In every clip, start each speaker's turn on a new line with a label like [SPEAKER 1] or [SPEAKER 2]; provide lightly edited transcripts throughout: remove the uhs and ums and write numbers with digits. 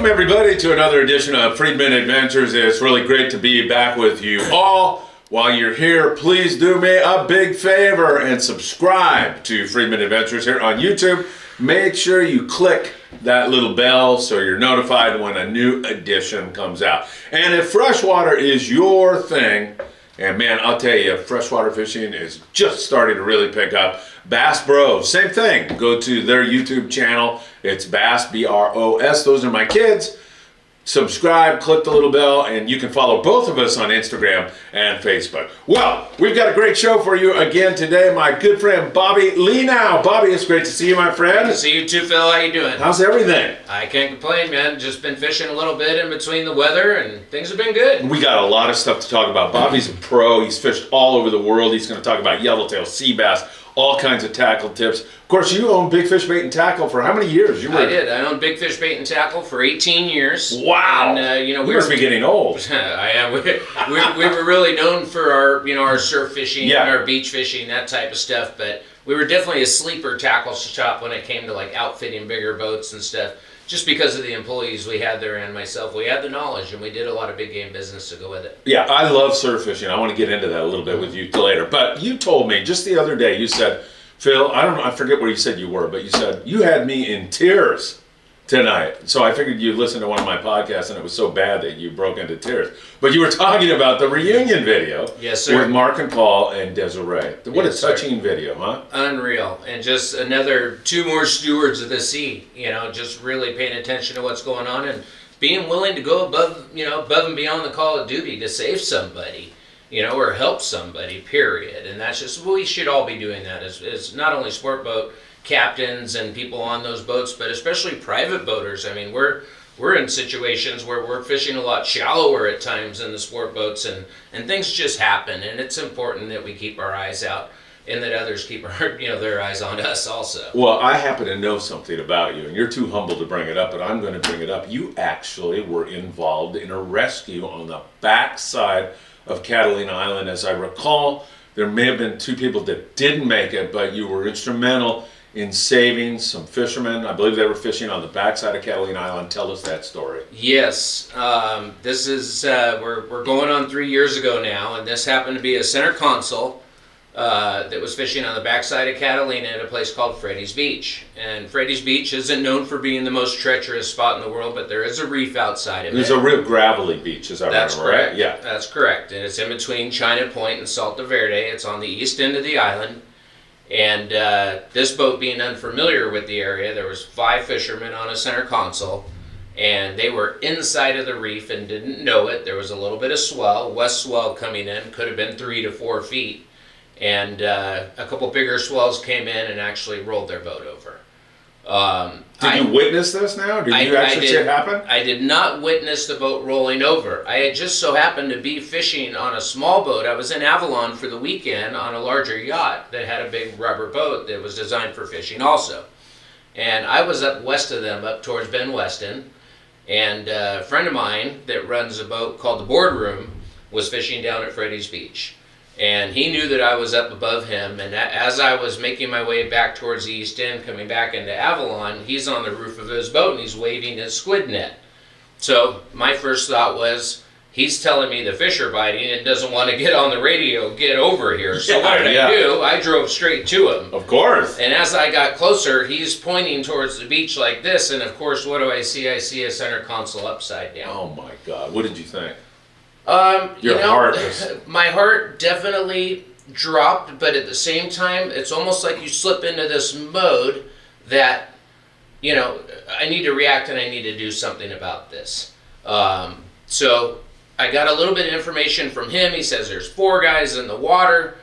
[SPEAKER 1] Welcome everybody to another edition of Friedman Adventures. It's really great to be back with you all. While you're here, please do me a big favor and subscribe to Friedman Adventures here on YouTube. Make sure you click that little bell so you're notified when a new edition comes out. And if freshwater is your thing, and man, I'll tell you, freshwater fishing is just starting to really pick up. Bass Bros, same thing. Go to their YouTube channel. It's Bass, B-R-O-S. Those are my kids. Subscribe, click the little bell, and you can follow both of us on Instagram and Facebook. Well, we've got a great show for you again today. My good friend, Bobby Leinau. Bobby, it's great to see you, my friend.
[SPEAKER 2] Good to see you too, Phil. How you doing?
[SPEAKER 1] How's everything?
[SPEAKER 2] I can't complain, man. Just been fishing a little bit in between the weather, and things have been good.
[SPEAKER 1] We got a lot of stuff to talk about. Bobby's a pro. He's fished all over the world. He's going to talk about yellowtail, sea bass, all kinds of tackle tips. Of course, you own Big Fish Bait and Tackle for how many years?
[SPEAKER 2] I did. I owned Big Fish Bait and Tackle for 18 years.
[SPEAKER 1] Wow.
[SPEAKER 2] And,
[SPEAKER 1] we must be getting old.
[SPEAKER 2] I am. We were really known for our surf fishing and our beach fishing, that type of stuff. But we were definitely a sleeper tackle shop when it came to like outfitting bigger boats and stuff. Just because of the employees we had there and myself, we had the knowledge and we did a lot of big game business to go with it.
[SPEAKER 1] Yeah, I love surf fishing. I want to get into that a little bit with you later. But you told me just the other day, you said, Phil, I don't know, I forget where you said you were, but you said you had me in tears tonight. So I figured you listened to one of my podcasts and it was so bad that you broke into tears. But you were talking about the reunion video.
[SPEAKER 2] Yes, sir.
[SPEAKER 1] With Mark and Paul and Desiree. What
[SPEAKER 2] yes,
[SPEAKER 1] a touching video, huh?
[SPEAKER 2] Unreal. And just another two more stewards of the sea, just really paying attention to what's going on and being willing to go above and beyond the call of duty to save somebody, or help somebody, period. And that's just, we should all be doing that as not only sport boat captains and people on those boats, but especially private boaters. I mean, we're in situations where we're fishing a lot shallower at times in the sport boats, and things just happen, and it's important that we keep our eyes out and that others keep their eyes on us also.
[SPEAKER 1] Well, I happen to know something about you, and you're too humble to bring it up, but I'm going to bring it up. You actually were involved in a rescue on the backside of Catalina Island. As I recall, there may have been two people that didn't make it, but you were instrumental in saving some fishermen. I believe they were fishing on the backside of Catalina Island. Tell us that story.
[SPEAKER 2] Yes, this is we're going on 3 years ago now, and this happened to be a center console that was fishing on the backside of Catalina at a place called Freddy's Beach. And Freddy's Beach isn't known for being the most treacherous spot in the world, but there is a reef outside of it.
[SPEAKER 1] There's a real gravelly beach, as I remember,
[SPEAKER 2] correct.
[SPEAKER 1] Right? Yeah,
[SPEAKER 2] that's correct. And it's in between China Point and Salto Verde. It's on the east end of the island. And this boat, being unfamiliar with the area, there was 5 fishermen on a center console, and they were inside of the reef and didn't know it. There was a little bit of swell, west swell coming in, could have been 3 to 4 feet, and a couple bigger swells came in and actually rolled their boat over.
[SPEAKER 1] Did you witness this now? Did you actually see it happen?
[SPEAKER 2] I did not witness the boat rolling over. I had just so happened to be fishing on a small boat. I was in Avalon for the weekend on a larger yacht that had a big rubber boat that was designed for fishing also. And I was up west of them, up towards Ben Weston, and a friend of mine that runs a boat called the Boardroom was fishing down at Freddy's Beach. And he knew that I was up above him, and as I was making my way back towards the east end, coming back into Avalon, he's on the roof of his boat and he's waving his squid net. So my first thought was, he's telling me the fish are biting and doesn't want to get on the radio, get over here. So what did I do? I drove straight to him.
[SPEAKER 1] Of course.
[SPEAKER 2] And as I got closer, he's pointing towards the beach like this, and of course, what do I see? I see a center console upside down.
[SPEAKER 1] Oh my God, what did you think?
[SPEAKER 2] Heart my heart definitely dropped, but at the same time, it's almost like you slip into this mode that, I need to react and I need to do something about this. So I got a little bit of information from him. He says there's 4 guys in the water.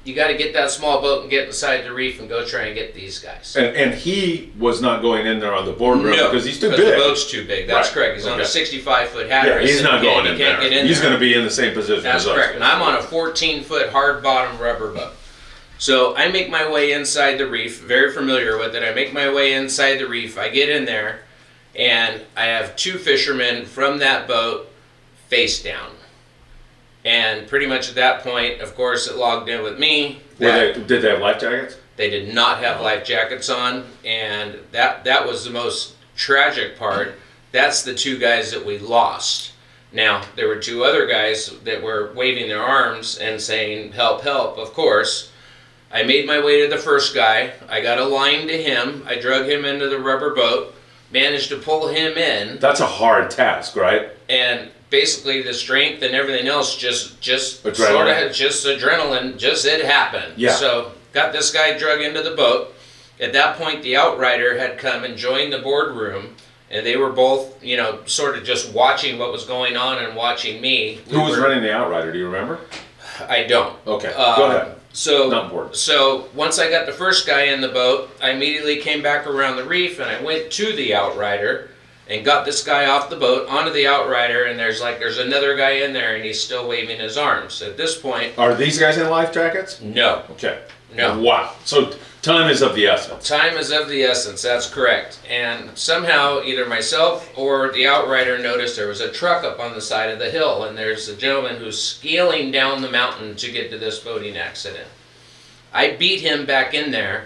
[SPEAKER 2] You got to get that small boat and get inside the reef and go try and get these guys.
[SPEAKER 1] And he was not going in there on the Boardroom because he's too big.
[SPEAKER 2] The boat's too big. That's correct. He's on a 65-foot hatteras.
[SPEAKER 1] Yeah, he's not going in there. He's going to be in the same position
[SPEAKER 2] as us. That's correct. And I'm on a 14-foot hard-bottom rubber boat. So I make my way inside the reef, very familiar with it. I make my way inside the reef. I get in there, and I have 2 fishermen from that boat face down. And pretty much at that point, of course, it logged in with me.
[SPEAKER 1] Did they have life jackets?
[SPEAKER 2] They did not have life jackets on, and that was the most tragic part. That's the 2 guys that we lost. Now, there were 2 other guys that were waving their arms and saying, help, help, of course. I made my way to the first guy. I got a line to him. I drug him into the rubber boat, managed to pull him in.
[SPEAKER 1] That's a hard task, right?
[SPEAKER 2] And basically the strength and everything else just
[SPEAKER 1] adrenaline.
[SPEAKER 2] Sort of just adrenaline, just it happened.
[SPEAKER 1] Yeah.
[SPEAKER 2] So got this guy drug into the boat. At that point, the outrider had come and joined the boardroom, and they were both, sort of just watching what was going on and watching me.
[SPEAKER 1] Who was running the outrider? Do you remember?
[SPEAKER 2] I don't.
[SPEAKER 1] Okay, go ahead. Not important.
[SPEAKER 2] So once I got the first guy in the boat, I immediately came back around the reef and I went to the outrider and got this guy off the boat onto the outrider, and there's another guy in there and he's still waving his arms. At this point,
[SPEAKER 1] are these guys in life jackets?
[SPEAKER 2] No.
[SPEAKER 1] Okay.
[SPEAKER 2] No.
[SPEAKER 1] Wow. So time is of the essence.
[SPEAKER 2] Time is of the essence, that's correct. And somehow either myself or the outrider noticed there was a truck up on the side of the hill, and there's a gentleman who's scaling down the mountain to get to this boating accident. I beat him back in there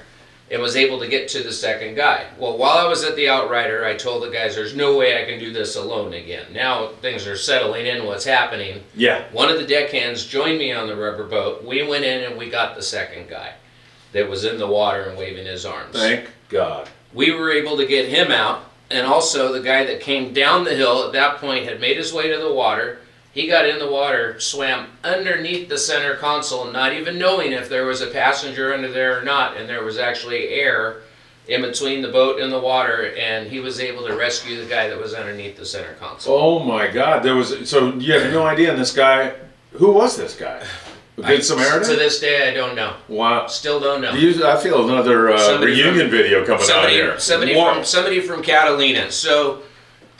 [SPEAKER 2] and was able to get to the second guy. Well, while I was at the outrider, I told the guys there's no way I can do this alone again. Now things are settling in, what's happening.
[SPEAKER 1] Yeah.
[SPEAKER 2] One of the deckhands joined me on the rubber boat. We went in and we got the second guy that was in the water and waving his arms.
[SPEAKER 1] Thank God.
[SPEAKER 2] We were able to get him out, and also the guy that came down the hill at that point had made his way to the water. He got in the water, swam underneath the center console, not even knowing if there was a passenger under there or not, and there was actually air in between the boat and the water, and he was able to rescue the guy that was underneath the center console.
[SPEAKER 1] Oh my God. So you have no idea, and this guy, who was this guy? A good Samaritan?
[SPEAKER 2] To this day, I don't know.
[SPEAKER 1] Wow.
[SPEAKER 2] Still don't know.
[SPEAKER 1] I feel another reunion video coming out here.
[SPEAKER 2] Somebody from Catalina. So,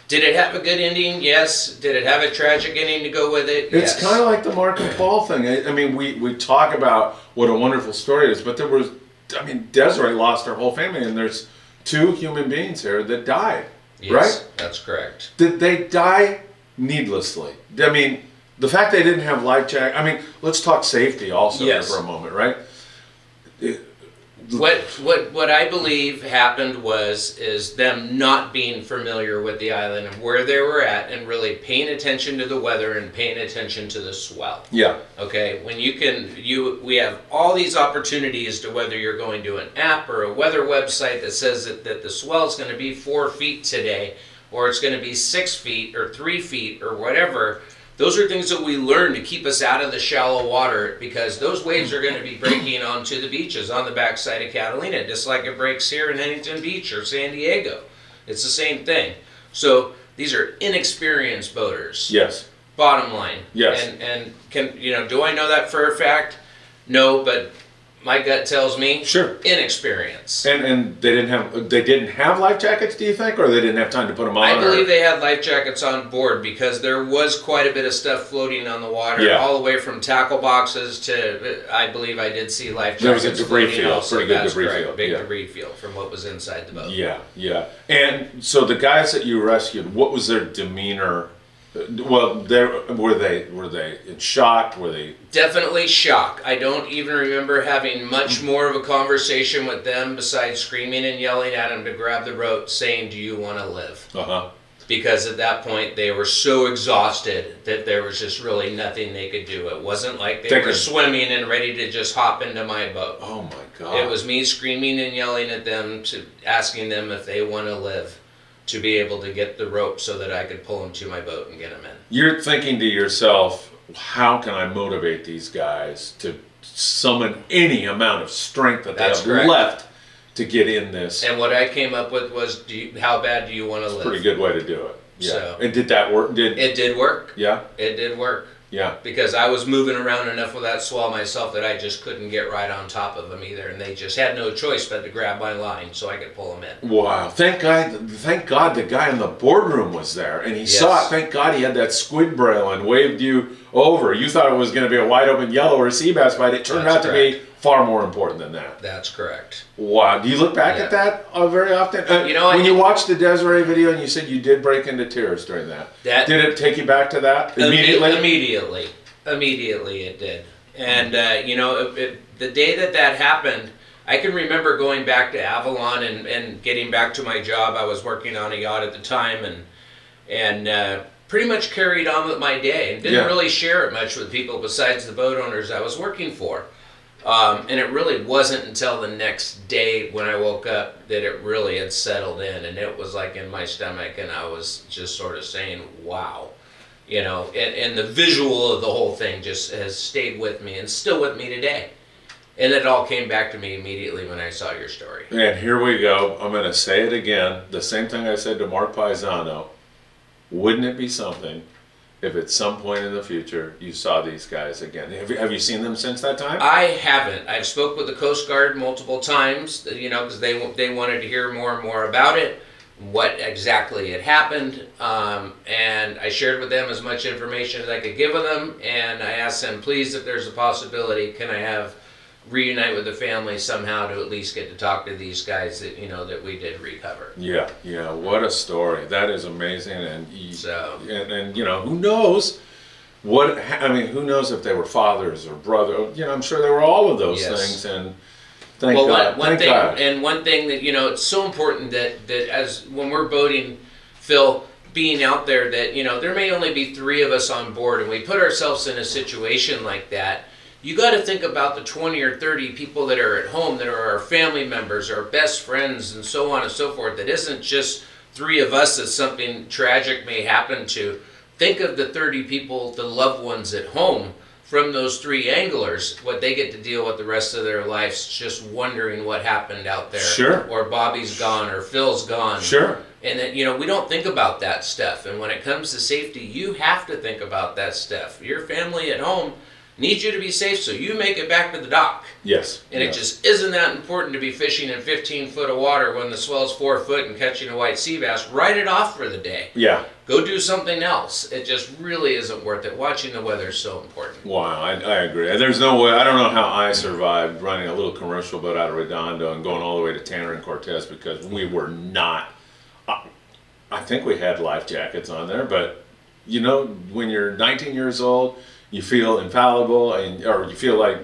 [SPEAKER 2] did it have a good ending? Yes. Did it have a tragic ending to go with it?
[SPEAKER 1] It's
[SPEAKER 2] Yes.
[SPEAKER 1] kind of like the Mark and Paul thing. I mean, we talk about what a wonderful story it is, but Desiree lost her whole family, and there's 2 human beings here that died,
[SPEAKER 2] Yes,
[SPEAKER 1] right?
[SPEAKER 2] That's correct.
[SPEAKER 1] Did they die needlessly? I mean, the fact they didn't have life jacket. Let's talk safety also here
[SPEAKER 2] Yes.
[SPEAKER 1] for a moment, right?
[SPEAKER 2] What I believe happened is them not being familiar with the island and where they were at, and really paying attention to the weather and paying attention to the swell.
[SPEAKER 1] Yeah.
[SPEAKER 2] Okay, when we have all these opportunities to, whether you're going to an app or a weather website that says that the swell is going to be 4 feet today, or it's going to be 6 feet or 3 feet or whatever. Those are things that we learn to keep us out of the shallow water, because those waves are going to be breaking onto the beaches on the backside of Catalina, just like it breaks here in Huntington Beach or San Diego. It's the same thing. So these are inexperienced boaters.
[SPEAKER 1] Yes.
[SPEAKER 2] Bottom line.
[SPEAKER 1] Yes.
[SPEAKER 2] And do I know that for a fact? No, but my gut tells me
[SPEAKER 1] Sure.
[SPEAKER 2] inexperience.
[SPEAKER 1] And they didn't have life jackets, do you think, or they didn't have time to put them on?
[SPEAKER 2] I believe they had life jackets on board, because there was quite a bit of stuff floating on the water, all the way from tackle boxes to, I believe I did see life jackets.
[SPEAKER 1] There was a debris
[SPEAKER 2] floating
[SPEAKER 1] field,
[SPEAKER 2] also.
[SPEAKER 1] pretty good
[SPEAKER 2] That's
[SPEAKER 1] debris
[SPEAKER 2] correct.
[SPEAKER 1] field,
[SPEAKER 2] Big
[SPEAKER 1] yeah.
[SPEAKER 2] debris field from what was inside the boat.
[SPEAKER 1] Yeah. And so the guys that you rescued, what was their demeanor? Well, were they in shock? Were they
[SPEAKER 2] Definitely shock. I don't even remember having much more of a conversation with them besides screaming and yelling at them to grab the rope, saying, "Do you want to live?" Because at that point they were so exhausted that there was just really nothing they could do. It wasn't like they were swimming and ready to just hop into my boat.
[SPEAKER 1] Oh my God!
[SPEAKER 2] It was me screaming and yelling at them, asking them if they want to live, to be able to get the rope so that I could pull them to my boat and get them in.
[SPEAKER 1] You're thinking to yourself, how can I motivate these guys to summon any amount of strength that they have left to get in this?
[SPEAKER 2] And what I came up with was, how bad do you want to live?
[SPEAKER 1] Pretty good way to do it. Yeah.
[SPEAKER 2] So,
[SPEAKER 1] and did that work?
[SPEAKER 2] It did work.
[SPEAKER 1] Yeah?
[SPEAKER 2] It did work.
[SPEAKER 1] Yeah.
[SPEAKER 2] Because I was moving around enough with that swell myself that I just couldn't get right on top of them either, and they just had no choice but to grab my line so I could pull them in.
[SPEAKER 1] Wow. Thank God the guy in the boardroom was there, and he saw it. Thank God he had that squid braille and waved you over. You thought it was going to be a wide open yellow or a sea bass bite. It turned out to be far more important than that.
[SPEAKER 2] That's correct.
[SPEAKER 1] Wow. Do you look back at that very often? When you watched the Desiree video and you said you did break into tears during that, did it take you back to that immediately?
[SPEAKER 2] Immediately it did. And, the day that happened, I can remember going back to Avalon and getting back to my job. I was working on a yacht at the time, and and pretty much carried on with my day and didn't really share it much with people besides the boat owners I was working for. And it really wasn't until the next day when I woke up that it really had settled in, and it was like in my stomach, and I was just sort of saying, wow. And the visual of the whole thing just has stayed with me and still with me today. And it all came back to me immediately when I saw your story.
[SPEAKER 1] And here we go. I'm going to say it again. The same thing I said to Mark Paisano. Wouldn't it be something if at some point in the future you saw these guys again? Have you seen them since that time?
[SPEAKER 2] I haven't. I've spoke with the Coast Guard multiple times, because they wanted to hear more and more about it, what exactly had happened, and I shared with them as much information as I could give them, and I asked them, please, if there's a possibility, can I reunite with the family somehow to at least get to talk to these guys that that we did recover.
[SPEAKER 1] Yeah, what a story. That is amazing. And who knows who knows if they were fathers or brothers. I'm sure they were all of those things, and thank God.
[SPEAKER 2] One thing that it's so important that as when we're boating, Phil, being out there, that there may only be 3 of us on board, and we put ourselves in a situation like that. You got to think about the 20 or 30 people that are at home, that are our family members, our best friends, and so on and so forth. That isn't just 3 of us that something tragic may happen to. Think of the 30 people, the loved ones at home, from those 3 anglers, what they get to deal with the rest of their lives, just wondering what happened out there.
[SPEAKER 1] Sure.
[SPEAKER 2] Or Bobby's gone, or Phil's gone.
[SPEAKER 1] Sure.
[SPEAKER 2] And that, we don't think about that stuff. And when it comes to safety, you have to think about that stuff. Your family at home needs you to be safe, so you make it back to the dock.
[SPEAKER 1] Yes.
[SPEAKER 2] And it just isn't that important to be fishing in 15 foot of water when the swell's 4 foot and catching a white sea bass. Write it off for the day.
[SPEAKER 1] Yeah.
[SPEAKER 2] Go do something else. It just really isn't worth it. Watching the weather is so important.
[SPEAKER 1] Wow, I agree. There's no way. I don't know how I survived running a little commercial boat out of Redondo and going all the way to Tanner and Cortez, because we were not. I think we had life jackets on there, but when you're 19 years old, you feel infallible, or you feel like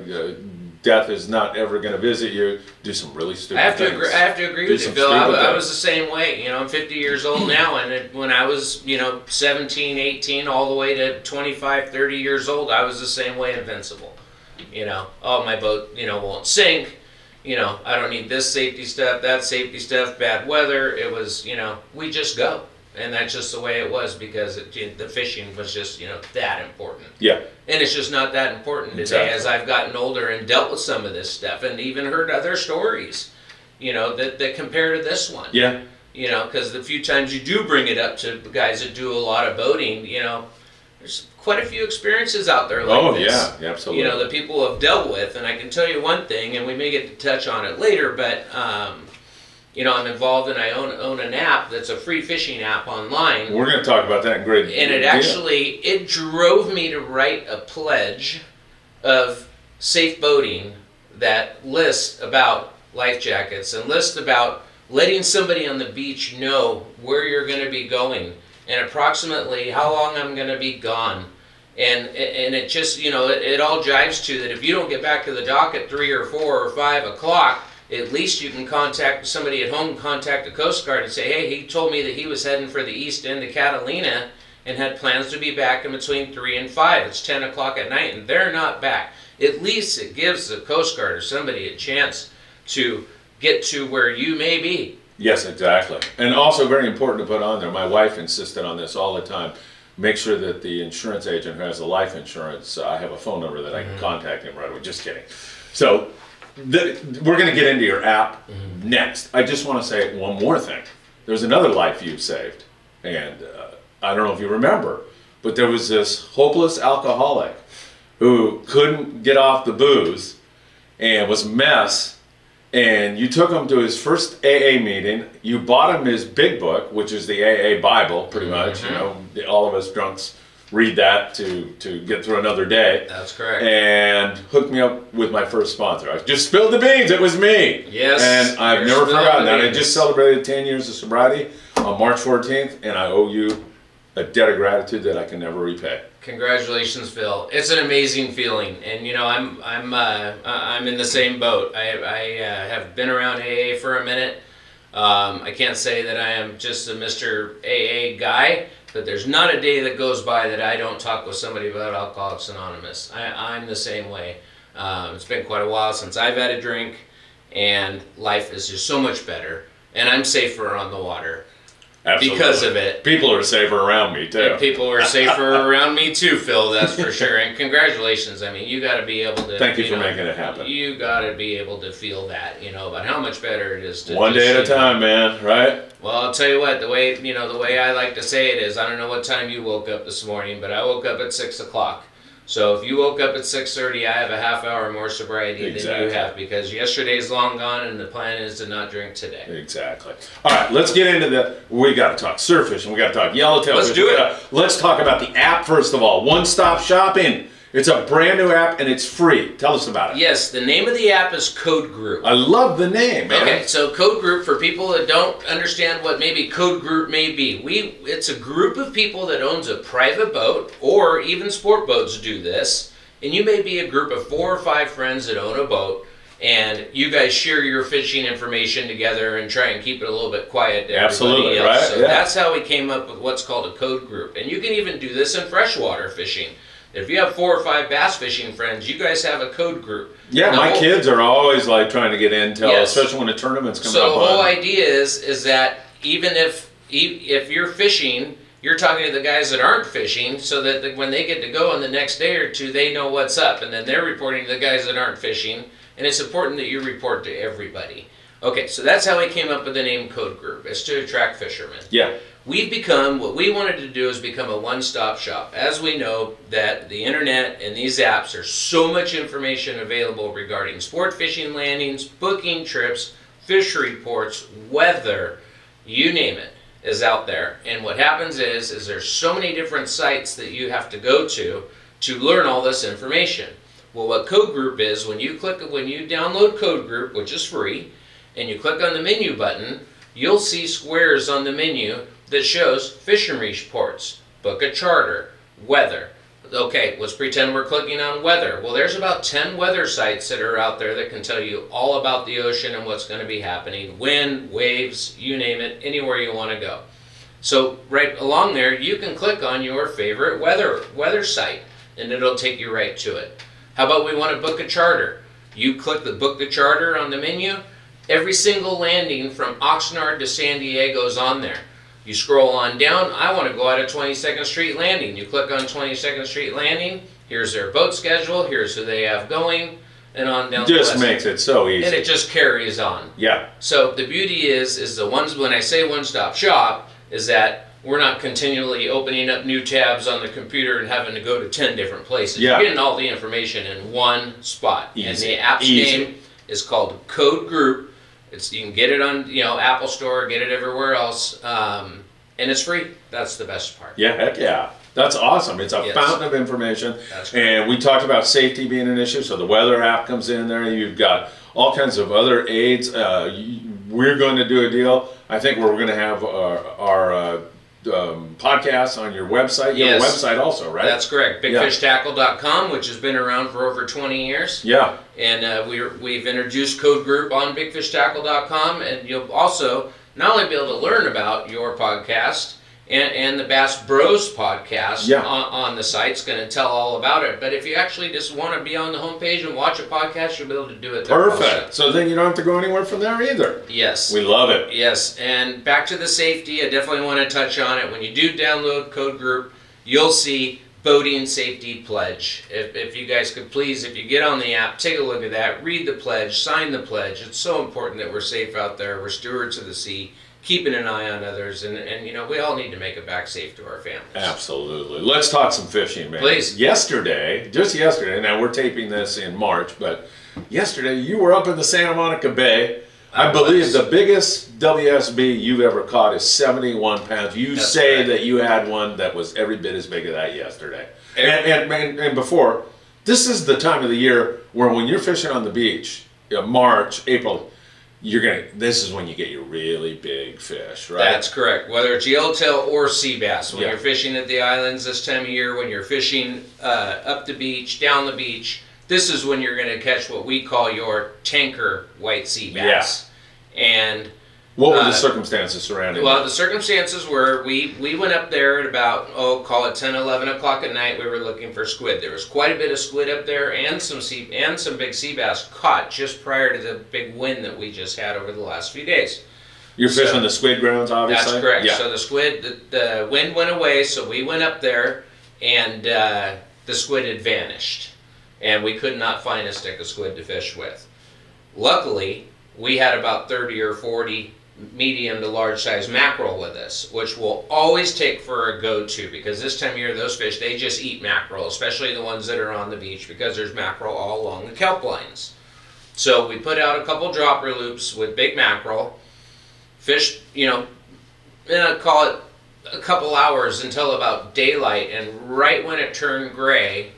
[SPEAKER 1] death is not ever going to visit you. Do some really stupid things.
[SPEAKER 2] I have to agree with you, Phil. I was the same way. I'm 50 years old now, and when I was 17, 18, all the way to 25, 30 years old, I was the same way, invincible. Oh, my boat won't sink. I don't need this safety stuff, that safety stuff, bad weather. It was we just go. And that's just the way it was, because the fishing was just, that important.
[SPEAKER 1] Yeah.
[SPEAKER 2] And it's just not that important today, as I've gotten older and dealt with some of this stuff and even heard other stories, that compare to this one.
[SPEAKER 1] Yeah.
[SPEAKER 2] Because the few times you do bring it up to guys that do a lot of boating, there's quite a few experiences out there like this.
[SPEAKER 1] Oh, yeah, absolutely.
[SPEAKER 2] That people have dealt with. And I can tell you one thing, and we may get to touch on it later, but I'm involved, and I own an app that's a free fishing app online.
[SPEAKER 1] We're going to talk about that in great detail.
[SPEAKER 2] And it drove me to write a pledge of safe boating that lists about life jackets and lists about letting somebody on the beach know where you're going to be going and approximately how long I'm going to be gone. And it just, it all jives to that if you don't get back to the dock at 3 or 4 or 5 o'clock, at least you can contact somebody at home, contact the Coast Guard and say, hey, he told me that he was heading for the east end of Catalina and had plans to be back in between 3 and 5. It's 10 o'clock at night and they're not back. At least it gives the Coast Guard or somebody a chance to get to where you may be.
[SPEAKER 1] Yes, exactly. And also very important to put on there, my wife insisted on this all the time, make sure that the insurance agent who has the life insurance, I have a phone number that I can contact him right away. Just kidding. So we're going to get into your app next. I just want to say one more thing. There's another life you've saved, and I don't know if you remember, but there was this hopeless alcoholic who couldn't get off the booze and was a mess, and you took him to his first AA meeting. You bought him his big book, which is the AA Bible, pretty much. All of us drunks read that to get through another day.
[SPEAKER 2] That's correct.
[SPEAKER 1] And hooked me up with my first sponsor. I just spilled the beans. It was me.
[SPEAKER 2] Yes.
[SPEAKER 1] And I've never forgotten that. I just celebrated 10 years of sobriety on March 14th, and I owe you a debt of gratitude that I can never repay.
[SPEAKER 2] Congratulations, Phil. It's an amazing feeling, and I'm in the same boat. I have been around AA for a minute. I can't say that I am just a Mr. AA guy, but there's not a day that goes by that I don't talk with somebody about Alcoholics Anonymous. I'm the same way. It's been quite a while since I've had a drink, and life is just so much better, and I'm safer on the water.
[SPEAKER 1] Absolutely.
[SPEAKER 2] Because of it.
[SPEAKER 1] People are safer around me, too.
[SPEAKER 2] And people are safer around me, too, Phil, that's for sure. And congratulations. I mean, you got to be able to...
[SPEAKER 1] Thank you for making it happen.
[SPEAKER 2] You got to be able to feel that, about how much better it is to...
[SPEAKER 1] One day at a time, man, right?
[SPEAKER 2] Well, I'll tell you what, the way I like to say it is, I don't know what time you woke up this morning, but I woke up at 6 o'clock. So if you woke up at 6:30, I have a half hour more sobriety than you have, because yesterday's long gone and the plan is to not drink today.
[SPEAKER 1] Exactly. All right, let's get into we got to talk surf fishing, we got to talk yellowtail
[SPEAKER 2] Let's
[SPEAKER 1] fishing.
[SPEAKER 2] do it.
[SPEAKER 1] Let's talk about the app first of all. One Stop Shopping. It's a brand new app and it's free. Tell us about it.
[SPEAKER 2] Yes, the name of the app is Code Group.
[SPEAKER 1] I love the name, man.
[SPEAKER 2] Okay, so Code Group, for people that don't understand what maybe Code Group may be, it's a group of people that owns a private boat, or even sport boats do this, and you may be a group of 4 or 5 friends that own a boat, and you guys share your fishing information together and try and keep it a little bit quiet to
[SPEAKER 1] Absolutely,
[SPEAKER 2] everybody else.
[SPEAKER 1] right?
[SPEAKER 2] So
[SPEAKER 1] Yeah.
[SPEAKER 2] that's how we came up with what's called a Code Group. And you can even do this in freshwater fishing. If you have 4 or 5 bass fishing friends, you guys have a Code Group.
[SPEAKER 1] Yeah,
[SPEAKER 2] And
[SPEAKER 1] my kids are always like trying to get intel,
[SPEAKER 2] Yes.
[SPEAKER 1] especially when the tournament's coming
[SPEAKER 2] So
[SPEAKER 1] up.
[SPEAKER 2] the whole idea is that even if you're fishing, you're talking to the guys that aren't fishing, so that when they get to go on the next day or two, they know what's up, and then they're reporting to the guys that aren't fishing, and it's important that you report to everybody. Okay, so that's how we came up with the name Code Group. It's to attract fishermen.
[SPEAKER 1] Yeah.
[SPEAKER 2] What we wanted to do is become a one-stop shop. As we know that the internet and these apps, there's so much information available regarding sport fishing landings, booking trips, fish reports, weather, you name it, is out there. And what happens is there's so many different sites that you have to go to learn all this information. Well, what Code Group is, when you download Code Group, which is free, and you click on the menu button, you'll see squares on the menu that shows fishing reports, book a charter, weather. Okay, let's pretend we're clicking on weather. Well, there's about 10 weather sites that are out there that can tell you all about the ocean and what's going to be happening. Wind, waves, you name it, anywhere you want to go. So right along there, you can click on your favorite weather site, and it'll take you right to it. How about we want to book a charter? You click the book the charter on the menu. Every single landing from Oxnard to San Diego is on there. You scroll on down, I want to go out of 22nd Street Landing. You click on 22nd Street Landing, here's their boat schedule, here's who they have going, and on down the
[SPEAKER 1] Just
[SPEAKER 2] west.
[SPEAKER 1] makes it so easy.
[SPEAKER 2] And it just carries on.
[SPEAKER 1] Yeah.
[SPEAKER 2] So the beauty is the ones, when I say one-stop shop, is that we're not continually opening up new tabs on the computer and having to go to 10 different places.
[SPEAKER 1] Yeah.
[SPEAKER 2] You're getting all the information in one spot.
[SPEAKER 1] Easy.
[SPEAKER 2] And the app's
[SPEAKER 1] Easy.
[SPEAKER 2] name is called Code Group. You can get it on Apple Store, get it everywhere else, and it's free. That's the best part.
[SPEAKER 1] Yeah, heck yeah. That's awesome. It's a
[SPEAKER 2] Yes.
[SPEAKER 1] fountain of information.
[SPEAKER 2] That's great.
[SPEAKER 1] And we talked about safety being an issue, so the weather app comes in there. You've got all kinds of other aids. We're going to do a deal. I think we're going to have our podcasts on your website. You have a
[SPEAKER 2] Yes.
[SPEAKER 1] website also, right?
[SPEAKER 2] That's correct. BigFishTackle.com, which has been around for over 20 years.
[SPEAKER 1] Yeah.
[SPEAKER 2] And we've introduced Code Group on BigFishTackle.com, and you'll also not only be able to learn about your podcast and the Bass Bros podcast
[SPEAKER 1] Yeah.
[SPEAKER 2] on the site. It's going to tell all about it. But if you actually just want to be on the homepage and watch a podcast, you'll be able to do it there.
[SPEAKER 1] Perfect.
[SPEAKER 2] Also.
[SPEAKER 1] So then you don't have to go anywhere from there either.
[SPEAKER 2] Yes.
[SPEAKER 1] We love it.
[SPEAKER 2] Yes, and back to the safety, I definitely want to touch on it. When you do download Code Group, you'll see Boating Safety Pledge. If you guys could please, if you get on the app, take a look at that, read the pledge, sign the pledge. It's so important that we're safe out there. We're stewards of the sea, keeping an eye on others, and we all need to make it back safe to our families.
[SPEAKER 1] Absolutely. Let's talk some fishing, man.
[SPEAKER 2] Please.
[SPEAKER 1] Just yesterday, now we're taping this in March, but yesterday you were up in the Santa Monica Bay. I believe the biggest WSB you've ever caught is 71 pounds. You
[SPEAKER 2] That's
[SPEAKER 1] say
[SPEAKER 2] correct.
[SPEAKER 1] that you had one that was every bit as big as that yesterday. And before, this is the time of the year where when you're fishing on the beach, March, April, this is when you get your really big fish, right?
[SPEAKER 2] That's correct. Whether it's yellowtail or sea bass, when
[SPEAKER 1] Yeah.
[SPEAKER 2] you're fishing at the islands this time of year, when you're fishing up the beach, down the beach, this is when you're going to catch what we call your tanker white sea bass. And
[SPEAKER 1] What were the circumstances surrounding
[SPEAKER 2] Well,
[SPEAKER 1] that?
[SPEAKER 2] the circumstances were we went up there at about, call it 10, 11 o'clock at night. We were looking for squid. There was quite a bit of squid up there and some big sea bass caught just prior to the big wind that we just had over the last few days.
[SPEAKER 1] You're fishing the squid grounds, obviously?
[SPEAKER 2] That's correct.
[SPEAKER 1] Yeah.
[SPEAKER 2] So the squid, the wind went away, so we went up there, and the squid had vanished. And we could not find a stick of squid to fish with. Luckily, we had about 30 or 40 medium to large size mackerel with us, which we'll always take for a go-to, because this time of year, those fish, they just eat mackerel, especially the ones that are on the beach, because there's mackerel all along the kelp lines. So we put out a couple dropper loops with big mackerel, fished, call it a couple hours until about daylight, and right when it turned gray,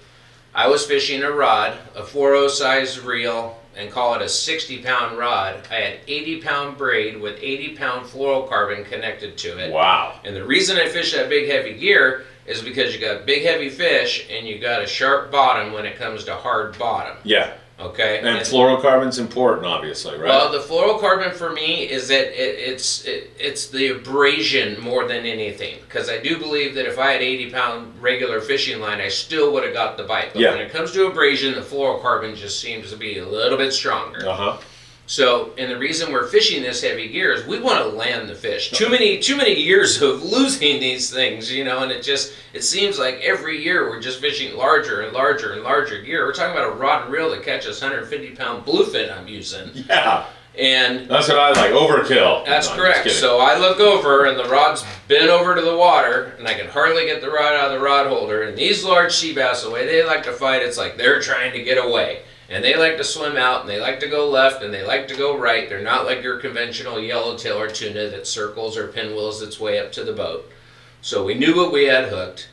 [SPEAKER 2] I was fishing a rod, a 4.0 size reel, and call it a 60-pound rod. I had 80-pound braid with 80-pound fluorocarbon connected to it.
[SPEAKER 1] Wow.
[SPEAKER 2] And the reason I fish that big heavy gear is because you got big heavy fish and you got a sharp bottom when it comes to hard bottom.
[SPEAKER 1] Yeah.
[SPEAKER 2] Okay.
[SPEAKER 1] And fluorocarbon's important, obviously, right?
[SPEAKER 2] Well, the fluorocarbon for me is that it's the abrasion more than anything. Because I do believe that if I had 80-pound regular fishing line, I still would have got the bite. But when it comes to abrasion, the fluorocarbon just seems to be a little bit stronger.
[SPEAKER 1] Uh-huh.
[SPEAKER 2] So, and the reason we're fishing this heavy gear is we want to land the fish. Too many years of losing these things, and it seems like every year we're just fishing larger and larger and larger gear. We're talking about a rod and reel that catches 150-pound bluefin I'm using.
[SPEAKER 1] Yeah.
[SPEAKER 2] And
[SPEAKER 1] that's what I like, overkill.
[SPEAKER 2] That's
[SPEAKER 1] No,
[SPEAKER 2] correct. So I look over and the rod's bent over to the water and I can hardly get the rod out of the rod holder. And these large sea bass, the way they like to fight, it's like they're trying to get away. And they like to swim out, and they like to go left, and they like to go right. They're not like your conventional yellowtail or tuna that circles or pinwheels its way up to the boat. So we knew what we had hooked.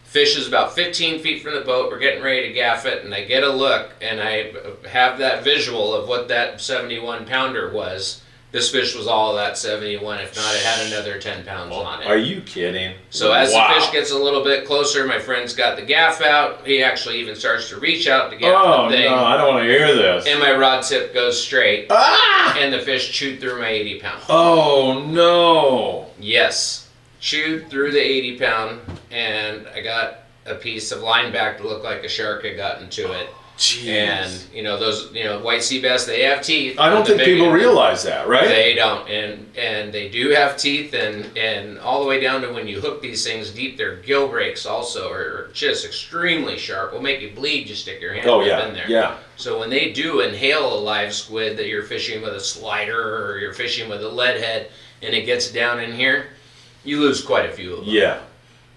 [SPEAKER 2] Fish is about 15 feet from the boat. We're getting ready to gaff it, and I get a look, and I have that visual of what that 71-pounder was. This fish was all of that 71. If not, it had another 10 pounds on it.
[SPEAKER 1] Are you kidding?
[SPEAKER 2] So as the fish gets a little bit closer, my friend's got the gaff out. He actually even starts to reach out to get the thing.
[SPEAKER 1] Oh, no, I don't want to hear this.
[SPEAKER 2] And my rod tip goes straight.
[SPEAKER 1] Ah!
[SPEAKER 2] And the fish chewed through my 80-pound.
[SPEAKER 1] Oh, no.
[SPEAKER 2] Yes. Chewed through the 80-pound, and I got a piece of line back to look like a shark had gotten to it.
[SPEAKER 1] Jeez.
[SPEAKER 2] And those white sea bass, they have teeth.
[SPEAKER 1] I don't think people realize that, right?
[SPEAKER 2] They don't, and they do have teeth, and all the way down to when you hook these things deep, their gill breaks also are just extremely sharp. Will make you bleed. You stick your hand up in there.
[SPEAKER 1] Yeah.
[SPEAKER 2] So when they do inhale a live squid that you're fishing with a slider or you're fishing with a lead head, and it gets down in here, you lose quite a few of them.
[SPEAKER 1] Yeah.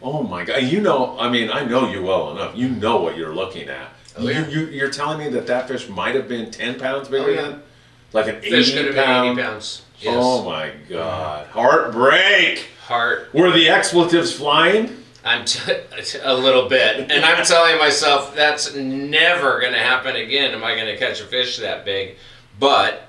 [SPEAKER 1] Oh my God. I know you well enough. You know what you're looking at.
[SPEAKER 2] Oh, yeah.
[SPEAKER 1] You're telling me that fish might have been 10 pounds bigger than? Like an 80
[SPEAKER 2] Fish could have
[SPEAKER 1] pound?
[SPEAKER 2] been 80 pounds. Yes.
[SPEAKER 1] Oh my God. Heartbreak. Were the expletives flying?
[SPEAKER 2] A little bit. And I'm telling myself, that's never going to happen again. Am I going to catch a fish that big? But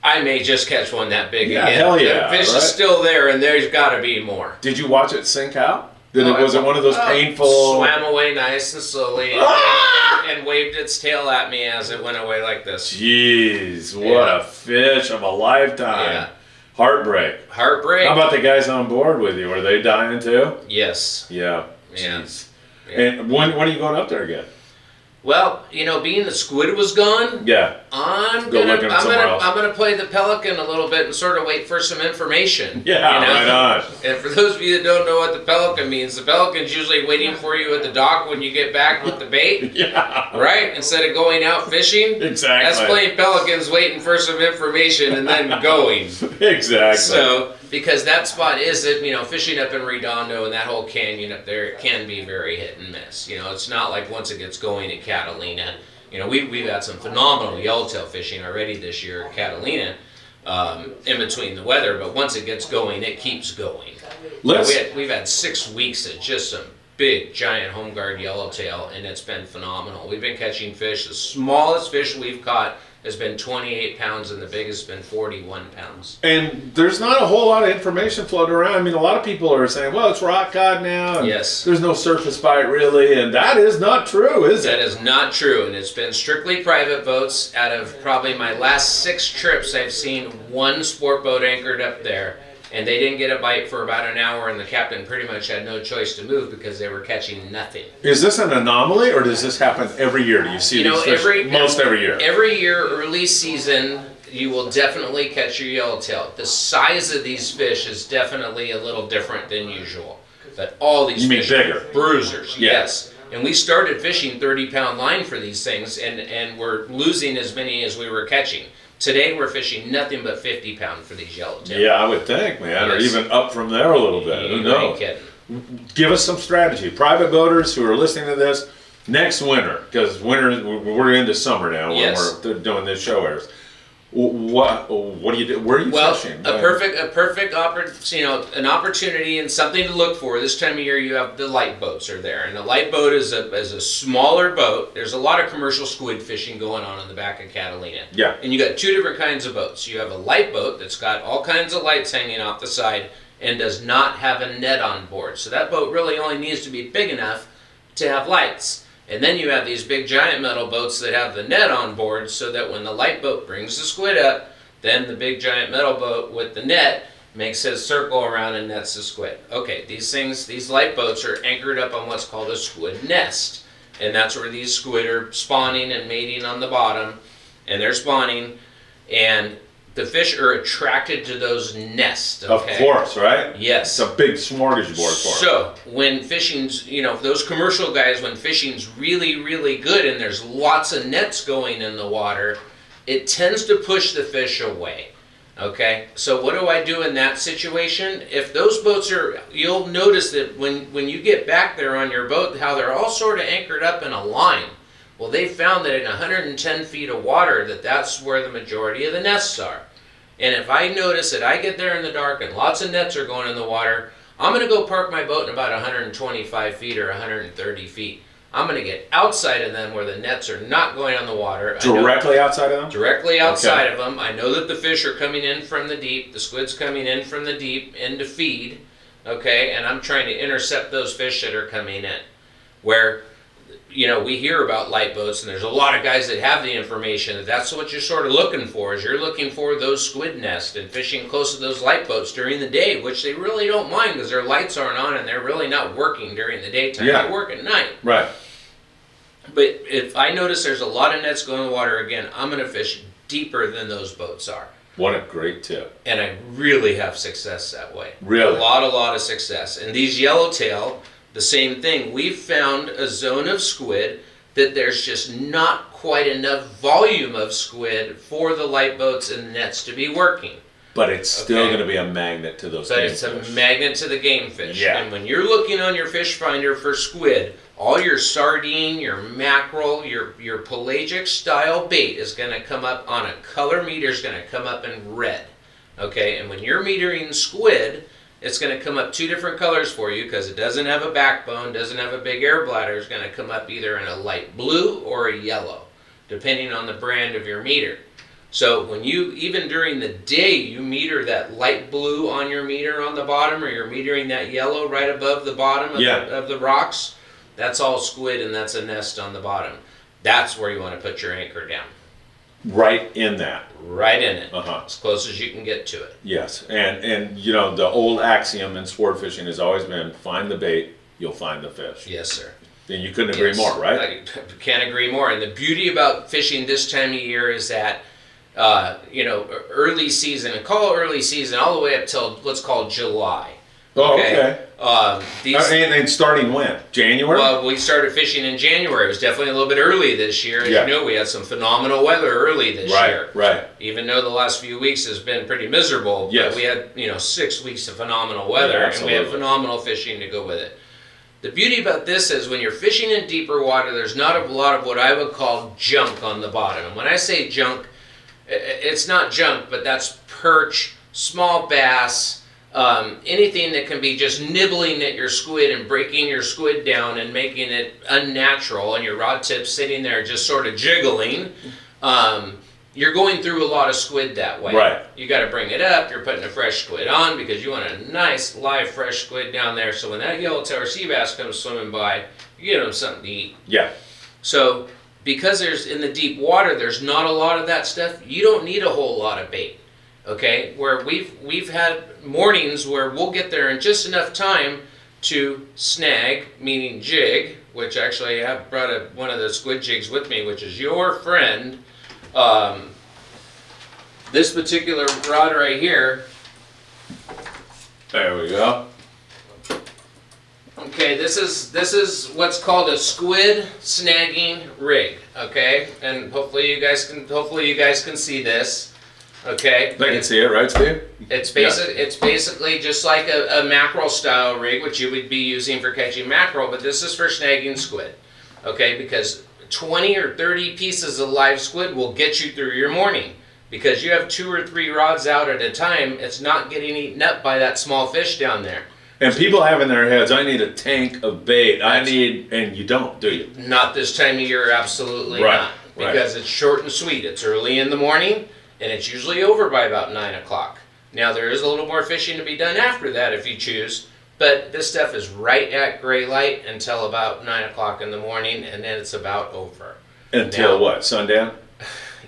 [SPEAKER 2] I may just catch one that big again.
[SPEAKER 1] Hell yeah.
[SPEAKER 2] The fish is still there, and there's got to be more.
[SPEAKER 1] Did you watch it sink out? Was it one of those painful...
[SPEAKER 2] Swam away nice and slowly and waved its tail at me as it went away like this.
[SPEAKER 1] Jeez, what a fish of a lifetime.
[SPEAKER 2] Yeah.
[SPEAKER 1] Heartbreak. How about the guys on board with you? Were they dying too?
[SPEAKER 2] Yes.
[SPEAKER 1] Yeah.
[SPEAKER 2] Yeah.
[SPEAKER 1] Jeez. And when are you going up there again?
[SPEAKER 2] Well, being the squid was gone, I'm gonna play the pelican a little bit and sort of wait for some information.
[SPEAKER 1] Yeah, right on.
[SPEAKER 2] And for those of you that don't know what the pelican means, the pelican's usually waiting for you at the dock when you get back with the bait.
[SPEAKER 1] Yeah.
[SPEAKER 2] Right? Instead of going out fishing.
[SPEAKER 1] Exactly.
[SPEAKER 2] That's playing pelicans waiting for some information and then going.
[SPEAKER 1] Exactly.
[SPEAKER 2] So, because that spot is that, fishing up in Redondo and that whole canyon up there, it can be very hit and miss. It's not like once it gets going at Catalina. We've had some phenomenal yellowtail fishing already this year at Catalina, in between the weather, but once it gets going, it keeps going. We've had 6 weeks of just some big, giant home guard yellowtail, and it's been phenomenal. We've been catching fish. The smallest fish we've caught has been 28 pounds and the biggest has been 41 pounds.
[SPEAKER 1] And there's not a whole lot of information floating around. I mean, a lot of people are saying, well, it's rock cod now. And
[SPEAKER 2] yes.
[SPEAKER 1] There's no surface bite really. And that is not true, is it?
[SPEAKER 2] That is not true. And it's been strictly private boats. Out of probably my last 6 trips, I've seen 1 sport boat anchored up there. And they didn't get a bite for about an hour, and the captain pretty much had no choice to move because they were catching nothing.
[SPEAKER 1] Is this an anomaly, or does this happen every year? Do you see these fish most every year?
[SPEAKER 2] Every year, early season, you will definitely catch your yellowtail. The size of these fish is definitely a little different than usual. But all these fish
[SPEAKER 1] bigger?
[SPEAKER 2] Are bruisers,
[SPEAKER 1] Yeah.
[SPEAKER 2] yes. And we started fishing 30-pound line for these things, and we're losing as many as we were catching. Today we're fishing nothing but 50-pound for these yellowtail.
[SPEAKER 1] Yeah, I would think, man, or even up from there a little bit. Who knows? Give us some strategy. Private boaters who are listening to this next winter, because winter we're into summer now when we're doing this show airs. What do you do? Where are you fishing?
[SPEAKER 2] An opportunity and something to look for. This time of year, you have the light boats are there, and the light boat is a smaller boat. There's a lot of commercial squid fishing going on in the back of Catalina.
[SPEAKER 1] Yeah.
[SPEAKER 2] And you got 2 different kinds of boats. You have a light boat that's got all kinds of lights hanging off the side and does not have a net on board. So that boat really only needs to be big enough to have lights. And then you have these big giant metal boats that have the net on board so that when the light boat brings the squid up, then the big giant metal boat with the net makes his circle around and nets the squid. Okay, these light boats are anchored up on what's called a squid nest. And that's where these squid are spawning and mating on the bottom. And they're spawning, and the fish are attracted to those nests. Okay?
[SPEAKER 1] Of course, right?
[SPEAKER 2] Yes.
[SPEAKER 1] It's a big smorgasbord for them.
[SPEAKER 2] So, when fishing's, those commercial guys, when fishing's really, really good and there's lots of nets going in the water, it tends to push the fish away. Okay? So, what do I do in that situation? If those boats you'll notice that when you get back there on your boat, how they're all sort of anchored up in a line. Well, they found that in 110 feet of water, that's where the majority of the nests are. And if I notice that I get there in the dark and lots of nets are going in the water, I'm going to go park my boat in about 125 feet or 130 feet. I'm going to get outside of them where the nets are not going on the water.
[SPEAKER 1] Directly outside of them?
[SPEAKER 2] Directly outside of them. I know that the fish are coming in from the deep. The squid's coming in from the deep into feed. Okay, and I'm trying to intercept those fish that are coming in. Where we hear about light boats, and there's a lot of guys that have the information. That's what you're sort of looking for, is you're looking for those squid nests and fishing close to those light boats during the day, which they really don't mind because their lights aren't on and they're really not working during the daytime.
[SPEAKER 1] Yeah.
[SPEAKER 2] They work at night.
[SPEAKER 1] Right.
[SPEAKER 2] But if I notice there's a lot of nets going in the water, again, I'm going to fish deeper than those boats are.
[SPEAKER 1] What a great tip.
[SPEAKER 2] And I really have success that way.
[SPEAKER 1] Really?
[SPEAKER 2] A lot of success. And these yellowtail, the same thing. We've found a zone of squid that there's just not quite enough volume of squid for the light boats and nets to be working.
[SPEAKER 1] But it's still going to be a magnet to those game fish.
[SPEAKER 2] But it's a magnet to the game fish.
[SPEAKER 1] Yeah.
[SPEAKER 2] And when you're looking on your fish finder for squid, all your sardine, your mackerel, your pelagic style bait is going to come up on a color meter, is going to come up in red. Okay, and when you're metering squid, it's going to come up 2 different colors for you because it doesn't have a backbone, doesn't have a big air bladder. It's going to come up either in a light blue or a yellow, depending on the brand of your meter. So when even during the day, you meter that light blue on your meter on the bottom, or you're metering that yellow right above the bottom of the rocks, that's all squid and that's a nest on the bottom. That's where you want to put your anchor down.
[SPEAKER 1] Right in that.
[SPEAKER 2] Right in it.
[SPEAKER 1] Uh-huh.
[SPEAKER 2] As close as you can get to it.
[SPEAKER 1] Yes. And the old axiom in sport fishing has always been, find the bait, you'll find the fish.
[SPEAKER 2] Yes, sir.
[SPEAKER 1] And you couldn't agree more, right?
[SPEAKER 2] I can't agree more. And the beauty about fishing this time of year is that, early season, and call it early season all the way up till, let's call it July.
[SPEAKER 1] Oh, okay. And starting when? January?
[SPEAKER 2] Well, we started fishing in January. It was definitely a little bit early this year. As you know, we had some phenomenal weather early this year.
[SPEAKER 1] Right.
[SPEAKER 2] Even though the last few weeks has been pretty miserable,
[SPEAKER 1] yes.
[SPEAKER 2] But we had 6 weeks of phenomenal weather, and we had phenomenal fishing to go with it. The beauty about this is when you're fishing in deeper water, there's not a lot of what I would call junk on the bottom. And when I say junk, it's not junk, but that's perch, small bass, anything that can be just nibbling at your squid and breaking your squid down and making it unnatural, and your rod tip sitting there just sort of jiggling. you're going through a lot of squid that way.
[SPEAKER 1] Right.
[SPEAKER 2] You got to bring it up. You're putting a fresh squid on because you want a nice live fresh squid down there. So when that yellowtail sea bass comes swimming by, you get them something to eat.
[SPEAKER 1] Yeah.
[SPEAKER 2] So because there's in the deep water, there's not a lot of that stuff. You don't need a whole lot of bait. Okay, where we've had mornings where we'll get there in just enough time to snag, meaning jig, which actually I have brought one of the squid jigs with me, which is your friend. This particular rod right here.
[SPEAKER 1] There we go.
[SPEAKER 2] Okay, this is what's called a squid snagging rig. Okay, and hopefully you guys can see this. Okay.
[SPEAKER 1] They can see it, right, Steve?
[SPEAKER 2] It's basically just like a mackerel style rig, which you would be using for catching mackerel, but this is for snagging squid. Okay, because 20 or 30 pieces of live squid will get you through your morning. Because you have 2 or 3 rods out at a time, it's not getting eaten up by that small fish down there.
[SPEAKER 1] And people have in their heads, I need a tank of bait. And you don't, do you?
[SPEAKER 2] Not this time of year, absolutely not. Because it's short and sweet. It's early in the morning, and it's usually over by about 9 o'clock. Now, there is a little more fishing to be done after that if you choose, but this stuff is right at gray light until about 9 o'clock in the morning, and then it's about over.
[SPEAKER 1] Until what, sundown?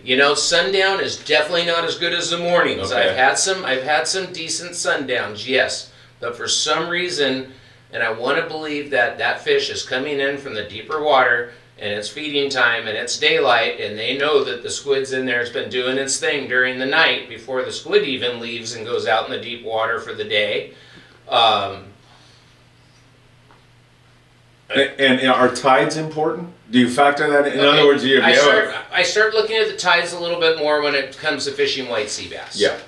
[SPEAKER 2] You know, sundown is definitely not as good as the mornings.
[SPEAKER 1] Okay.
[SPEAKER 2] I've had some decent sundowns, yes, but for some reason, and I want to believe that that fish is coming in from the deeper water, and it's feeding time, and it's daylight, and they know that the squid's in there. It's been doing its thing during the night before the squid even leaves and goes out in the deep water for the day.
[SPEAKER 1] And are tides important? Do you factor that in? In other words,
[SPEAKER 2] I start looking at the tides a little bit more when it comes to fishing white sea bass.
[SPEAKER 1] Yeah.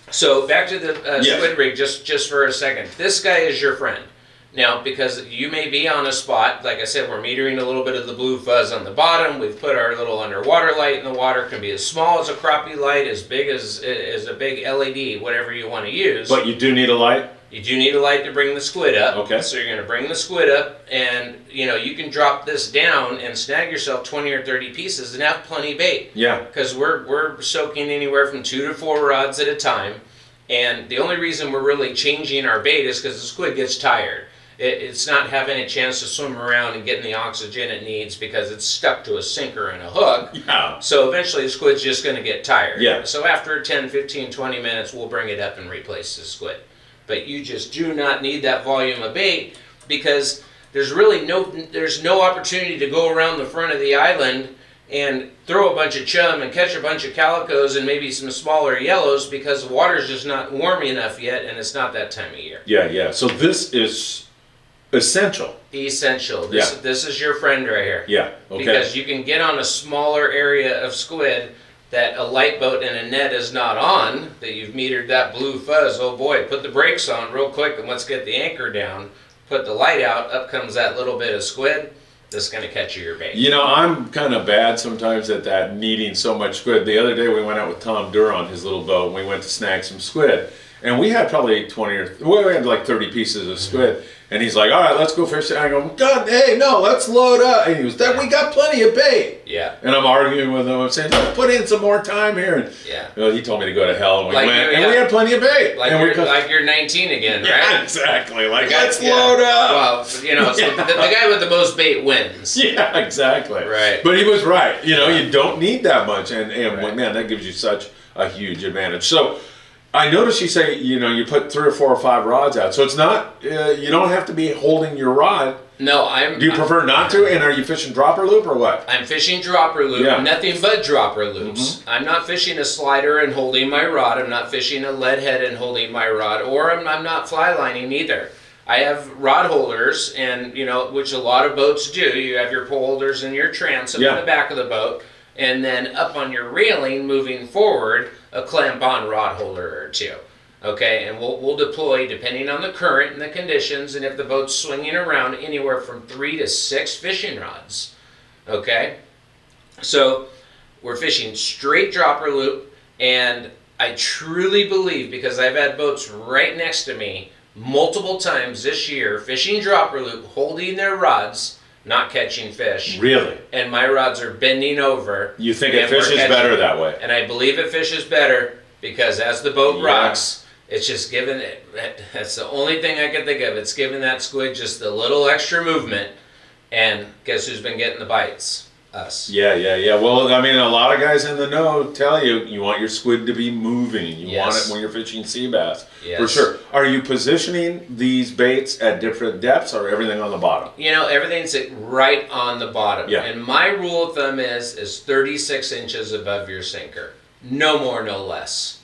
[SPEAKER 2] So back to the squid rig just for a second. This guy is your friend. Now, because you may be on a spot, like I said, we're metering a little bit of the blue fuzz on the bottom. We've put our little underwater light in the water. It can be as small as a crappie light, as big as a big LED, whatever you want to use.
[SPEAKER 1] But you do need a light?
[SPEAKER 2] You do need a light to bring the squid up.
[SPEAKER 1] Okay.
[SPEAKER 2] So you're going to bring the squid up, and you can drop this down and snag yourself 20 or 30 pieces and have plenty bait.
[SPEAKER 1] Yeah.
[SPEAKER 2] Because we're soaking anywhere from 2 to 4 rods at a time, and the only reason we're really changing our bait is because the squid gets tired. It's not having a chance to swim around and getting the oxygen it needs because it's stuck to a sinker and a hook.
[SPEAKER 1] Yeah.
[SPEAKER 2] So eventually the squid's just going to get tired.
[SPEAKER 1] Yeah.
[SPEAKER 2] So after 10, 15, 20 minutes, we'll bring it up and replace the squid. But you just do not need that volume of bait because there's no opportunity to go around the front of the island and throw a bunch of chum and catch a bunch of calicos and maybe some smaller yellows because the water's just not warm enough yet, and it's not that time of year.
[SPEAKER 1] Yeah. So this is essential.
[SPEAKER 2] Essential. This is your friend right here.
[SPEAKER 1] Yeah. Okay.
[SPEAKER 2] Because you can get on a smaller area of squid that a light boat and a net is not on, that you've metered that blue fuzz. Oh boy, put the brakes on real quick and let's get the anchor down. Put the light out, up comes that little bit of squid. This is going to catch you your bait.
[SPEAKER 1] I'm kind of bad sometimes at that needing so much squid. The other day we went out with Tom Durr on his little boat and we went to snag some squid. And we had probably 20 or, we had like 30 pieces of squid. And he's like, all right, let's go fishing. I go, God, hey, no, let's load up. And he goes, we got plenty of bait.
[SPEAKER 2] Yeah.
[SPEAKER 1] And I'm arguing with him. I'm saying, let's put in some more time here. And
[SPEAKER 2] yeah.
[SPEAKER 1] He told me to go to hell. And we
[SPEAKER 2] like
[SPEAKER 1] went, and we had plenty of bait.
[SPEAKER 2] Like you're 19 again, right?
[SPEAKER 1] Yeah, exactly. Like, let's load up.
[SPEAKER 2] Well, the guy with the most bait wins.
[SPEAKER 1] Yeah, exactly.
[SPEAKER 2] Right.
[SPEAKER 1] But he was right. You don't need that much. And man, that gives you such a huge advantage. So, I noticed you say, you put 3 or 4 or 5 rods out. So it's not, you don't have to be holding your rod.
[SPEAKER 2] No,
[SPEAKER 1] Do you prefer not to? And are you fishing dropper loop or what?
[SPEAKER 2] I'm fishing dropper loop, nothing but dropper loops. Mm-hmm. I'm not fishing a slider and holding my rod. I'm not fishing a lead head and holding my rod. Or I'm not fly lining either. I have rod holders, and which a lot of boats do. You have your pole holders and your trans up in the back of the boat. And then up on your railing, moving forward, a clamp-on rod holder or 2. Okay, and we'll deploy, depending on the current and the conditions, and if the boat's swinging around, anywhere from 3 to 6 fishing rods. Okay, so we're fishing straight dropper loop, and I truly believe, because I've had boats right next to me multiple times this year, fishing dropper loop, holding their rods, not catching fish.
[SPEAKER 1] Really?
[SPEAKER 2] And my rods are bending over.
[SPEAKER 1] You think it fishes better that way?
[SPEAKER 2] And I believe it fishes better because as the boat rocks, it's just giving it, that's the only thing I can think of. It's giving that squid just a little extra movement. And guess who's been getting the bites? Us.
[SPEAKER 1] Yeah. Well, I mean, a lot of guys in the know tell you, you want your squid to be moving. You want it when you're fishing sea bass.
[SPEAKER 2] Yes.
[SPEAKER 1] For sure. Are you positioning these baits at different depths or everything on the bottom?
[SPEAKER 2] You know, everything's right on the bottom.
[SPEAKER 1] Yeah.
[SPEAKER 2] And my rule of thumb is 36 inches above your sinker. No more, no less.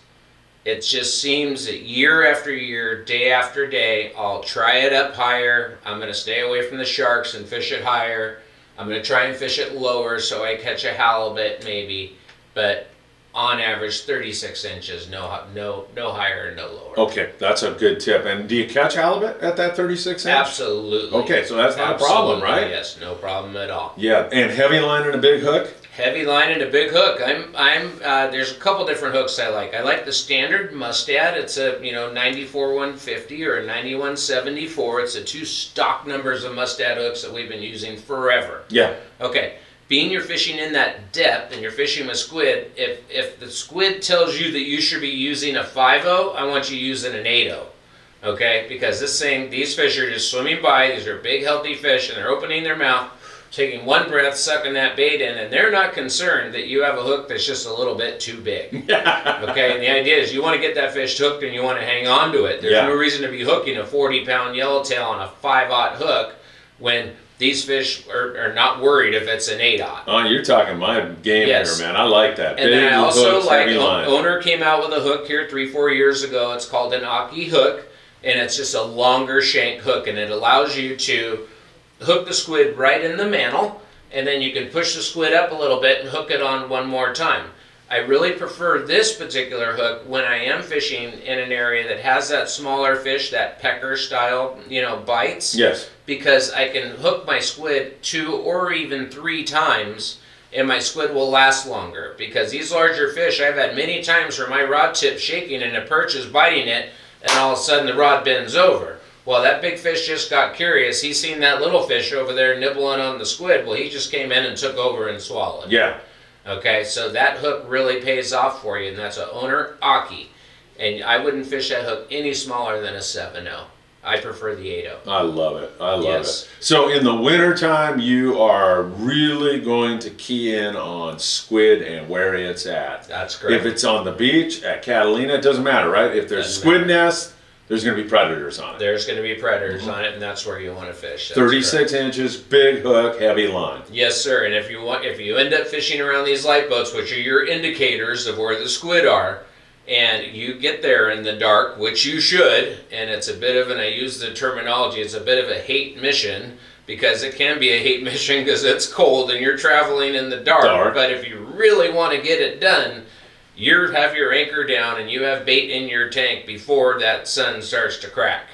[SPEAKER 2] It just seems that year after year, day after day, I'll try it up higher. I'm going to stay away from the sharks and fish it higher. I'm going to try and fish it lower so I catch a halibut maybe. But on average, 36 inches, no higher and no lower.
[SPEAKER 1] Okay, that's a good tip. And do you catch halibut at that 36 inch?
[SPEAKER 2] Absolutely.
[SPEAKER 1] Okay, so that's not a problem, right?
[SPEAKER 2] Yes, no problem at all.
[SPEAKER 1] Yeah, and heavy line and a big hook?
[SPEAKER 2] Heavy line and a big hook. There's a couple different hooks I like. I like the standard Mustad. It's a 94 150 or a 91 74. It's the two stock numbers of Mustad hooks that we've been using forever.
[SPEAKER 1] Yeah.
[SPEAKER 2] Okay. Being you're fishing in that depth and you're fishing with squid, if the squid tells you that you should be using a 5-0, I want you using an 8-0. Okay? Because these fish are just swimming by. These are big, healthy fish, and they're opening their mouth, taking one breath, sucking that bait in, and they're not concerned that you have a hook that's just a little bit too big. Okay, and the idea is you want to get that fish hooked and you want to hang on to it. There's no reason to be hooking a 40-pound yellowtail on a 5-aught hook when these fish are not worried if it's an 8-aught.
[SPEAKER 1] Oh, you're talking my game here, man. I like that.
[SPEAKER 2] And then I also
[SPEAKER 1] hooks,
[SPEAKER 2] like,
[SPEAKER 1] heavy line.
[SPEAKER 2] Owner came out with a hook here 3-4 years ago. It's called an Aki hook, and it's just a longer shank hook, and it allows you to hook the squid right in the mantle, and then you can push the squid up a little bit and hook it on one more time. I really prefer this particular hook when I am fishing in an area that has that smaller fish, that pecker style, bites.
[SPEAKER 1] Yes.
[SPEAKER 2] Because I can hook my squid 2 or even 3 times, and my squid will last longer. Because these larger fish, I've had many times where my rod tip's shaking and the perch is biting it, and all of a sudden the rod bends over. Well, that big fish just got curious. He's seen that little fish over there nibbling on the squid. Well, he just came in and took over and swallowed.
[SPEAKER 1] Yeah.
[SPEAKER 2] Okay, so that hook really pays off for you, and that's a owner Aki. And I wouldn't fish that hook any smaller than a 7-0. I prefer the 8-0.
[SPEAKER 1] I love it. I love it. So in the wintertime, you are really going to key in on squid and where it's at.
[SPEAKER 2] That's correct.
[SPEAKER 1] If it's on the beach at Catalina, it doesn't matter, right? If there's squid nests, there's going to be predators on it.
[SPEAKER 2] There's going to be predators on it, and that's where you want to fish. That's
[SPEAKER 1] 36
[SPEAKER 2] correct.
[SPEAKER 1] inches, big hook, heavy line.
[SPEAKER 2] Yes, sir. And if you end up fishing around these light boats, which are your indicators of where the squid are, and you get there in the dark, which you should, and it's a bit of, and I use the terminology, it's a bit of a hate mission, because it can be a hate mission because it's cold and you're traveling in the dark. But if you really want to get it done, you have your anchor down and you have bait in your tank before that sun starts to crack.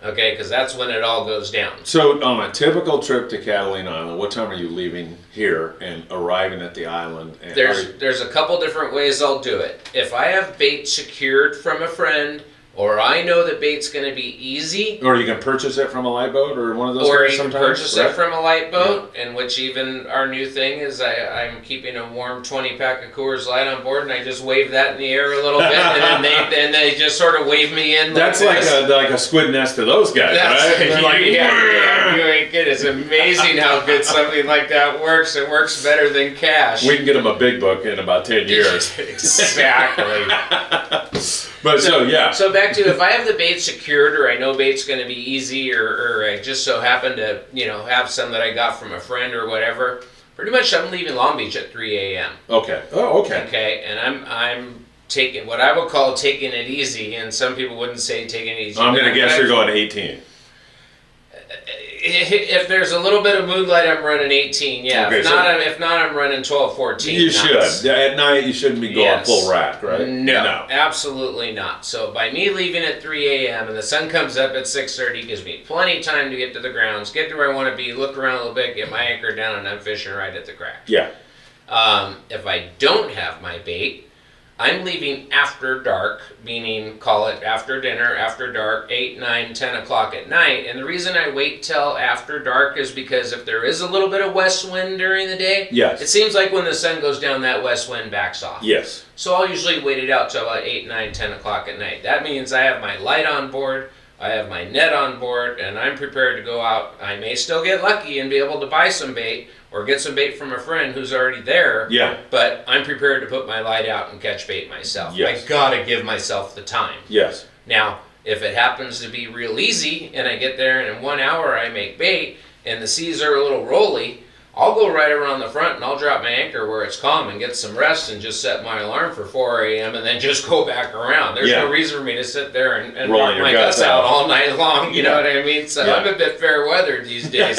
[SPEAKER 2] Okay, because that's when it all goes down.
[SPEAKER 1] So on a typical trip to Catalina Island, what time are you leaving here and arriving at the island? And
[SPEAKER 2] there's a couple different ways I'll do it. If I have bait secured from a friend, or I know the bait's going to be easy.
[SPEAKER 1] Or you can purchase it from a light boat or one of those
[SPEAKER 2] Or
[SPEAKER 1] guys
[SPEAKER 2] you can
[SPEAKER 1] sometimes,
[SPEAKER 2] purchase it from a light boat, and which even our new thing is I'm keeping a warm 20-pack of Coors Light on board, and I just wave that in the air a little bit, and then they just sort of wave me in.
[SPEAKER 1] That's like a squid nest to those guys, right? They're like,
[SPEAKER 2] yeah, you ain't kidding. It's amazing how good something like that works. It works better than cash.
[SPEAKER 1] We can get them a big book in about 10 years.
[SPEAKER 2] Exactly.
[SPEAKER 1] But
[SPEAKER 2] So back to, if I have the bait secured, or I know bait's going to be easy, or I just so happen to, have some that I got from a friend or whatever, pretty much I'm leaving Long Beach at 3 a.m.
[SPEAKER 1] Okay. Oh, okay.
[SPEAKER 2] Okay, and I'm taking what I would call taking it easy, and some people wouldn't say taking it easy.
[SPEAKER 1] I'm going to guess you're going 18.
[SPEAKER 2] If there's a little bit of moonlight, I'm running 18. Yeah.
[SPEAKER 1] Okay,
[SPEAKER 2] if not, I'm running 12, 14.
[SPEAKER 1] You should. At night, you shouldn't be going full rack, right?
[SPEAKER 2] No, absolutely not. So by me leaving at 3 a.m. and the sun comes up at 6:30, gives me plenty of time to get to the grounds, get to where I want to be, look around a little bit, get my anchor down, and I'm fishing right at the crack.
[SPEAKER 1] Yeah.
[SPEAKER 2] If I don't have my bait, I'm leaving after dark, meaning call it after dinner, after dark, 8, 9, 10 o'clock at night. And the reason I wait till after dark is because if there is a little bit of west wind during the day,
[SPEAKER 1] Yes.
[SPEAKER 2] it seems like when the sun goes down, that west wind backs off.
[SPEAKER 1] Yes.
[SPEAKER 2] So I'll usually wait it out till about 8, 9, 10 o'clock at night. That means I have my light on board, I have my net on board, and I'm prepared to go out. I may still get lucky and be able to buy some bait or get some bait from a friend who's already there.
[SPEAKER 1] Yeah.
[SPEAKER 2] But I'm prepared to put my light out and catch bait myself.
[SPEAKER 1] Yes.
[SPEAKER 2] I gotta give myself the time.
[SPEAKER 1] Yes.
[SPEAKER 2] Now, if it happens to be real easy and I get there and in 1 hour I make bait and the seas are a little rolly, I'll go right around the front and I'll drop my anchor where it's calm and get some rest and just set my alarm for 4 a.m. and then just go back around. There's no reason for me to sit there and rock my guts out all night long, you know what I mean? So I'm a bit fair weather these days.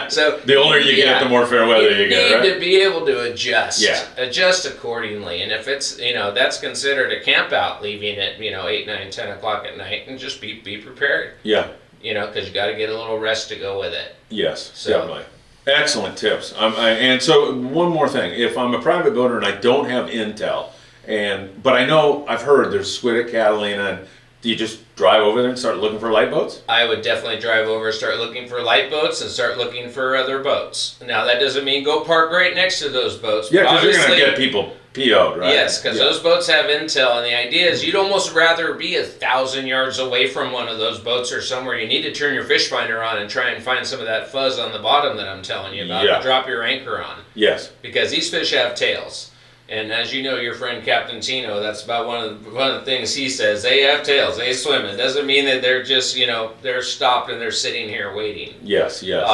[SPEAKER 2] So
[SPEAKER 1] the older you get, the more fair weather you get, right?
[SPEAKER 2] You need to be able to adjust.
[SPEAKER 1] Yeah.
[SPEAKER 2] Adjust accordingly. And if it's, that's considered a camp out, leaving at, 8, 9, 10 o'clock at night, and just be prepared.
[SPEAKER 1] Yeah.
[SPEAKER 2] Because you got to get a little rest to go with it.
[SPEAKER 1] Yes,
[SPEAKER 2] So,
[SPEAKER 1] definitely. Excellent tips. And so one more thing, if I'm a private boater and I don't have intel, but I know I've heard there's squid at Catalina, and do you just drive over there and start looking for light boats?
[SPEAKER 2] I would definitely drive over, start looking for light boats, and start looking for other boats. Now that doesn't mean go park right next to those boats.
[SPEAKER 1] Yeah, because you're going to get people PO'd, right?
[SPEAKER 2] Yes, because those boats have intel, and the idea is you'd almost rather be 1,000 yards away from one of those boats or somewhere you need to turn your fish finder on and try and find some of that fuzz on the bottom that I'm telling you about.
[SPEAKER 1] Yeah.
[SPEAKER 2] To drop your anchor on.
[SPEAKER 1] Yes.
[SPEAKER 2] Because these fish have tails. And as you know, your friend Captain Tino, that's about one of the things he says. They have tails. They swim. It doesn't mean that they're just, they're stopped and they're sitting here waiting.
[SPEAKER 1] Yes, yes.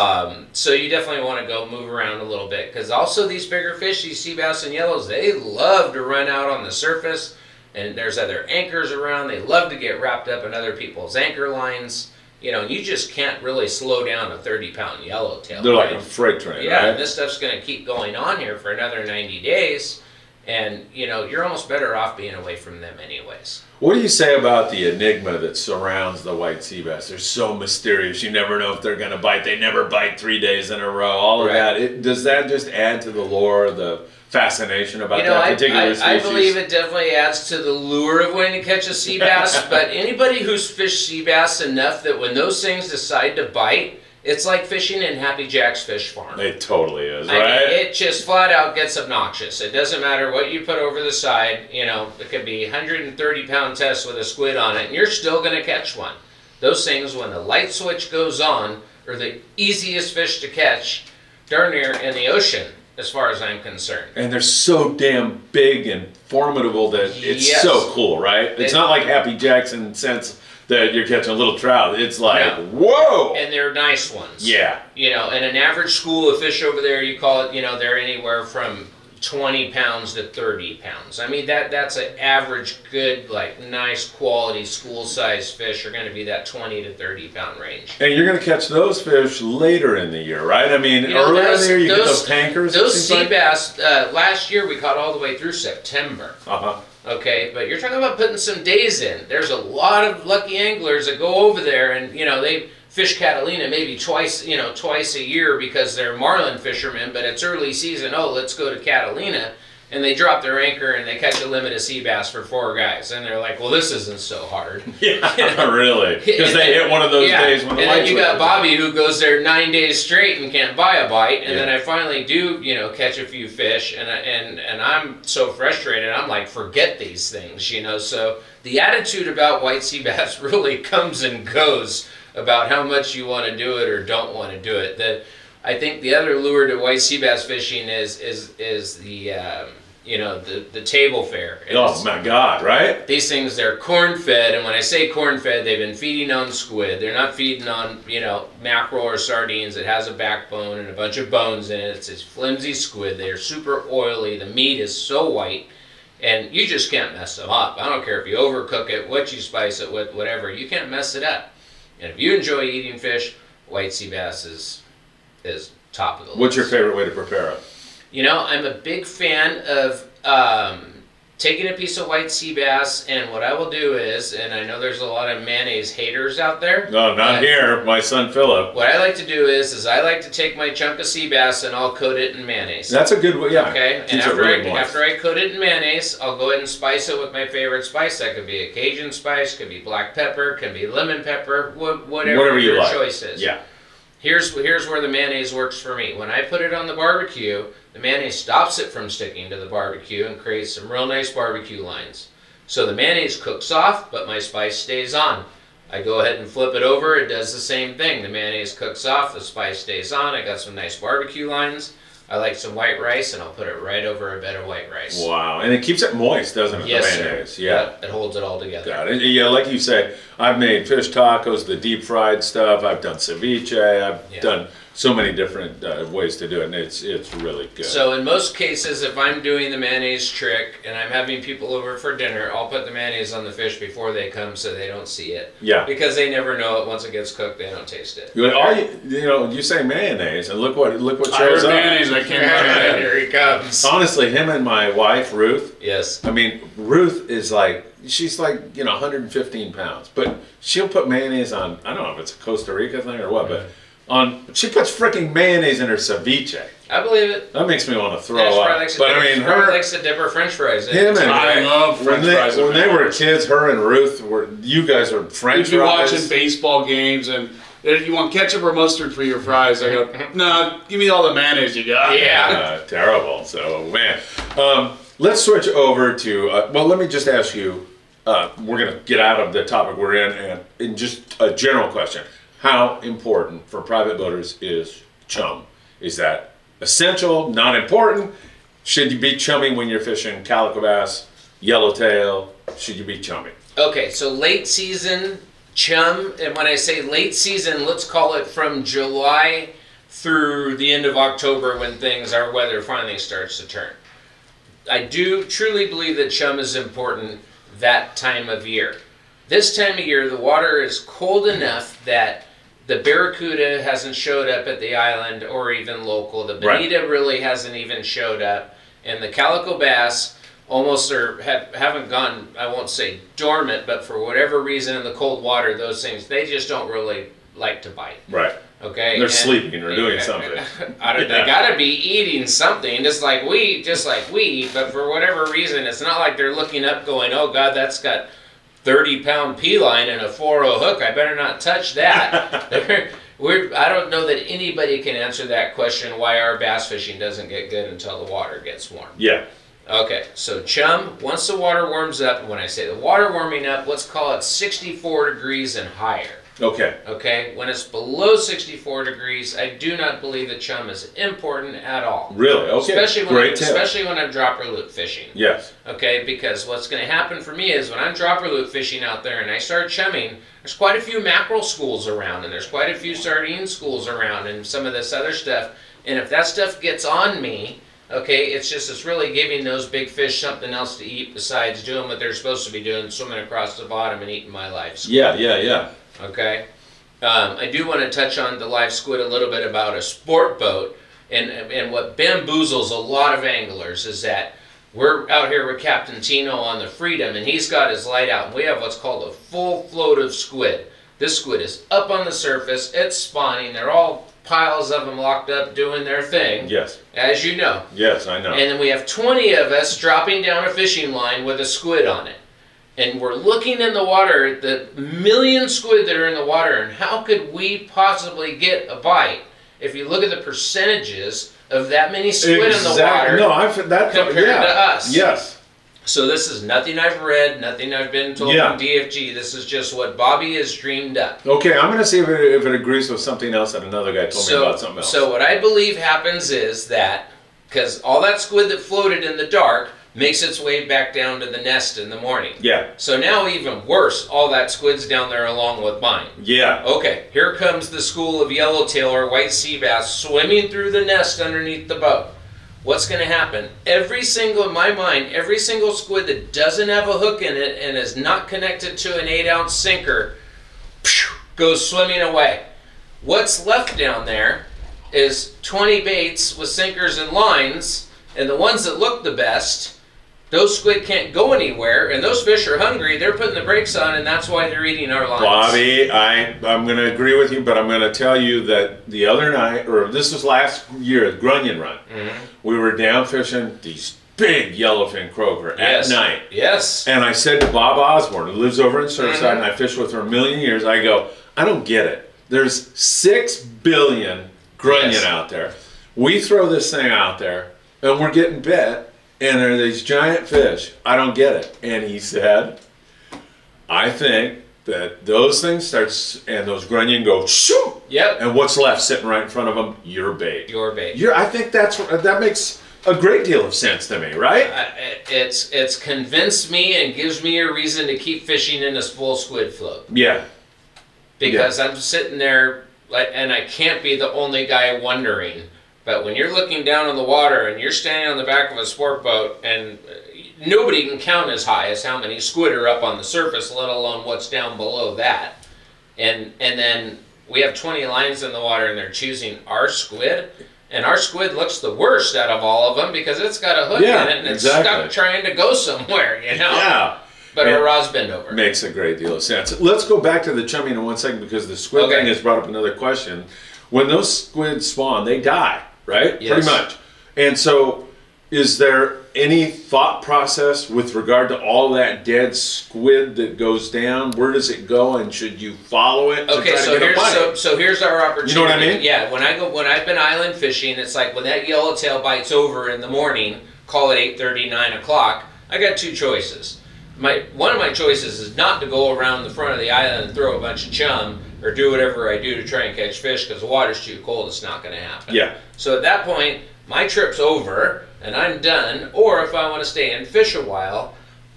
[SPEAKER 2] So you definitely want to go move around a little bit. Because also these bigger fish, these sea bass and yellows, they love to run out on the surface. And there's other anchors around. They love to get wrapped up in other people's anchor lines. You just can't really slow down a 30-pound yellowtail.
[SPEAKER 1] They're like a freight train,
[SPEAKER 2] yeah,
[SPEAKER 1] right?
[SPEAKER 2] and this stuff's going to keep going on here for another 90 days. And, you're almost better off being away from them anyways.
[SPEAKER 1] What do you say about the enigma that surrounds the white sea bass? They're so mysterious. You never know if they're going to bite. They never bite 3 days in a row. All of that. Does that just add to the lore, the fascination about that particular species?
[SPEAKER 2] I believe it definitely adds to the lure of wanting to catch a sea bass. But anybody who's fished sea bass enough that when those things decide to bite, it's like fishing in Happy Jack's fish farm.
[SPEAKER 1] It totally is, right?
[SPEAKER 2] I mean, it just flat out gets obnoxious. It doesn't matter what you put over the side. It could be 130-pound test with a squid on it, and you're still going to catch one. Those things, when the light switch goes on, are the easiest fish to catch darn near in the ocean, as far as I'm concerned.
[SPEAKER 1] And they're so damn big and formidable that it's so cool, right? It's not like Happy Jack's in the sense that you're catching a little trout. It's like, whoa!
[SPEAKER 2] And they're nice ones.
[SPEAKER 1] Yeah.
[SPEAKER 2] And an average school of fish over there, you call it, they're anywhere from 20 pounds to 30 pounds. I mean, that's an average, good, nice quality school-sized fish are going to be that 20 to 30-pound range.
[SPEAKER 1] And you're going to catch those fish later in the year, right? I mean, earlier in the year, you get those tankers.
[SPEAKER 2] Those sea bass, last year we caught all the way through September.
[SPEAKER 1] Uh-huh.
[SPEAKER 2] Okay, but you're talking about putting some days in. There's a lot of lucky anglers that go over there and, they fish Catalina maybe twice a year because they're marlin fishermen, but it's early season. Oh, let's go to Catalina. And they drop their anchor and they catch a limit of sea bass for 4 guys. And they're like, well, this isn't so hard.
[SPEAKER 1] Yeah, really. Because they hit one of those days when the lights
[SPEAKER 2] And then you got Bobby who goes there 9 days straight and can't buy a bite. And then I finally do, catch a few fish. And I'm so frustrated. I'm like, forget these things, So the attitude about white sea bass really comes and goes about how much you want to do it or don't want to do it. I think the other lure to white sea bass fishing is the table fare.
[SPEAKER 1] Oh my God, right?
[SPEAKER 2] These things, they're corn fed, and when I say corn fed, they've been feeding on squid. They're not feeding on, mackerel or sardines. It has a backbone and a bunch of bones in it. It's flimsy squid. They're super oily. The meat is so white, and you just can't mess them up. I don't care if you overcook it, what you spice it with, whatever. You can't mess it up. And if you enjoy eating fish, white sea bass is top of the list.
[SPEAKER 1] What's your favorite way to prepare it?
[SPEAKER 2] I'm a big fan of taking a piece of white sea bass, and what I will do is, and I know there's a lot of mayonnaise haters out there.
[SPEAKER 1] No, not here. My son Philip.
[SPEAKER 2] What I like to do is I like to take my chunk of sea bass and I'll coat it in mayonnaise.
[SPEAKER 1] That's a good way. Yeah.
[SPEAKER 2] Okay. And
[SPEAKER 1] Keeps it really moist.
[SPEAKER 2] after I coat it in mayonnaise, I'll go ahead and spice it with my favorite spice. That could be a Cajun spice, could be black pepper, could be lemon pepper, whatever
[SPEAKER 1] you
[SPEAKER 2] your
[SPEAKER 1] like.
[SPEAKER 2] choice is.
[SPEAKER 1] Yeah.
[SPEAKER 2] Here's where the mayonnaise works for me. When I put it on the barbecue, the mayonnaise stops it from sticking to the barbecue and creates some real nice barbecue lines. So the mayonnaise cooks off, but my spice stays on. I go ahead and flip it over, it does the same thing. The mayonnaise cooks off, the spice stays on, I got some nice barbecue lines. I like some white rice, and I'll put it right over a bed of white rice.
[SPEAKER 1] Wow, and it keeps it moist, doesn't it?
[SPEAKER 2] Yes,
[SPEAKER 1] the mayonnaise.
[SPEAKER 2] sir.
[SPEAKER 1] Yeah.
[SPEAKER 2] Yep, it holds it all together.
[SPEAKER 1] Got it. Yeah, like you say, I've made fish tacos, the deep fried stuff. I've done ceviche. I've done so many different ways to do it, and it's really good.
[SPEAKER 2] So in most cases, if I'm doing the mayonnaise trick and I'm having people over for dinner, I'll put the mayonnaise on the fish before they come so they don't see it.
[SPEAKER 1] Yeah.
[SPEAKER 2] Because they never know it. Once it gets cooked, they don't taste it.
[SPEAKER 1] You say mayonnaise, and look what shows up.
[SPEAKER 3] Mayonnaise, I can't remember.
[SPEAKER 2] Here he comes.
[SPEAKER 1] Honestly, him and my wife Ruth.
[SPEAKER 2] Yes.
[SPEAKER 1] I mean, Ruth is she's 115 pounds, but she'll put mayonnaise on. I don't know if it's a Costa Rica thing or what, but she puts freaking mayonnaise in her ceviche.
[SPEAKER 2] I believe it.
[SPEAKER 1] That makes me want to throw
[SPEAKER 2] Yeah, she
[SPEAKER 1] up.
[SPEAKER 2] probably likes
[SPEAKER 1] But I mean,
[SPEAKER 2] her likes to dip her French fries in.
[SPEAKER 1] Him and
[SPEAKER 3] I love French fries.
[SPEAKER 1] When they were kids, her and Ruth you guys were French
[SPEAKER 3] We'd be
[SPEAKER 1] fries.
[SPEAKER 3] watching baseball games and you want ketchup or mustard for your fries? I go, no, give me all the mayonnaise you got.
[SPEAKER 2] Yeah.
[SPEAKER 1] Terrible. So, man. Let's switch over to, let me just ask you, we're going to get out of the topic we're in, and in just a general question. How important for private boaters is chum? Is that essential, not important? Should you be chumming when you're fishing calico bass, yellowtail? Should you be chumming?
[SPEAKER 2] Okay, so late season chum, and when I say late season, let's call it from July through the end of October when our weather finally starts to turn. I do truly believe that chum is important that time of year. This time of year, the water is cold enough that the barracuda hasn't showed up at the island or even local. The bonita really hasn't even showed up. And the calico bass almost haven't gone, I won't say dormant, but for whatever reason in the cold water, those things, they just don't really like to bite.
[SPEAKER 1] Right.
[SPEAKER 2] Okay.
[SPEAKER 1] They're sleeping or doing something.
[SPEAKER 2] They gotta be eating something, just like we, but for whatever reason, it's not like they're looking up going, oh God, that's got 30-pound pea line and a 4-0 hook. I better not touch that. I don't know that anybody can answer that question why our bass fishing doesn't get good until the water gets warm.
[SPEAKER 1] Yeah.
[SPEAKER 2] Okay, so chum, once the water warms up, and when I say the water warming up, let's call it 64 degrees and higher.
[SPEAKER 1] Okay.
[SPEAKER 2] Okay, when it's below 64 degrees, I do not believe that chum is important at all.
[SPEAKER 1] Really? Okay.
[SPEAKER 2] Especially when I'm dropper loop fishing.
[SPEAKER 1] Yes.
[SPEAKER 2] Okay, because what's going to happen for me is when I'm dropper loop fishing out there and I start chumming, there's quite a few mackerel schools around, and there's quite a few sardine schools around, and some of this other stuff. And if that stuff gets on me, okay, it's really giving those big fish something else to eat besides doing what they're supposed to be doing, swimming across the bottom and eating my live squid.
[SPEAKER 1] Yeah.
[SPEAKER 2] Okay. I do want to touch on the live squid a little bit about a sport boat, and what bamboozles a lot of anglers is that we're out here with Captain Tino on the Freedom, and he's got his light out, and we have what's called a full float of squid. This squid is up on the surface, it's spawning, they're all piles of them locked up doing their thing.
[SPEAKER 1] Yes.
[SPEAKER 2] As you know.
[SPEAKER 1] Yes, I know.
[SPEAKER 2] And then we have 20 of us dropping down a fishing line with a squid on it. And we're looking in the water at the million squid that are in the water, and how could we possibly get a bite if you look at the percentages of that many squid in the water compared to us?
[SPEAKER 1] Yes.
[SPEAKER 2] So this is nothing I've read, nothing I've been told from DFG. This is just what Bobby has dreamed up.
[SPEAKER 1] Okay, I'm going to see if it agrees with something else that another guy told me about something else.
[SPEAKER 2] So what I believe happens is that, because all that squid that floated in the dark makes its way back down to the nest in the morning.
[SPEAKER 1] Yeah.
[SPEAKER 2] So now even worse, all that squid's down there along with mine.
[SPEAKER 1] Yeah.
[SPEAKER 2] Okay, here comes the school of yellowtail or white sea bass swimming through the nest underneath the boat. What's going to happen? In my mind, every single squid that doesn't have a hook in it and is not connected to an 8-ounce sinker goes swimming away. What's left down there is 20 baits with sinkers and lines, and the ones that look the best those squid can't go anywhere, and those fish are hungry. They're putting the brakes on, and that's why they're eating our lines.
[SPEAKER 1] Bobby, I'm going to agree with you, but I'm going to tell you that the other night, or this was last year, the Grunion Run, we were down fishing these big yellowfin croaker at night.
[SPEAKER 2] Yes.
[SPEAKER 1] And I said to Bob Osborne, who lives over in Surfside, and I fished with for a million years, I go, I don't get it. There's 6 billion Grunion out there. We throw this thing out there, and we're getting bit. And there are these giant fish. I don't get it. And he said, I think that those things start, and those grunion go, shoo!
[SPEAKER 2] Yep.
[SPEAKER 1] And what's left sitting right in front of them? Your bait.
[SPEAKER 2] Your bait.
[SPEAKER 1] I think that makes a great deal of sense to me, right?
[SPEAKER 2] It's convinced me and gives me a reason to keep fishing in this full squid float.
[SPEAKER 1] Yeah.
[SPEAKER 2] Because I'm sitting there, and I can't be the only guy wondering. But when you're looking down on the water and you're standing on the back of a sport boat, and nobody can count as high as how many squid are up on the surface, let alone what's down below that. And then we have 20 lines in the water, and they're choosing our squid. And our squid looks the worst out of all of them because it's got a hook in it, and it's stuck trying to go somewhere, you know?
[SPEAKER 1] Yeah.
[SPEAKER 2] But our rod's bend over.
[SPEAKER 1] Makes a great deal of sense. Let's go back to the chumming in 1 second, because the squid thing has brought up another question. When those squid spawn, they die. Right?
[SPEAKER 2] Yes.
[SPEAKER 1] Pretty much. And so, is there any thought process with regard to all that dead squid that goes down? Where does it go, and should you follow it?
[SPEAKER 2] Okay, so here's our opportunity.
[SPEAKER 1] You know what I mean?
[SPEAKER 2] Yeah, when I've been island fishing, it's like when that yellowtail bites over in the morning, call it 8:30, 9 o'clock. I got 2 choices. One of my choices is not to go around the front of the island and throw a bunch of chum, or do whatever I do to try and catch fish, because the water's too cold. It's not going to happen.
[SPEAKER 1] Yeah.
[SPEAKER 2] So at that point, my trip's over and I'm done. Or if I want to stay and fish a while,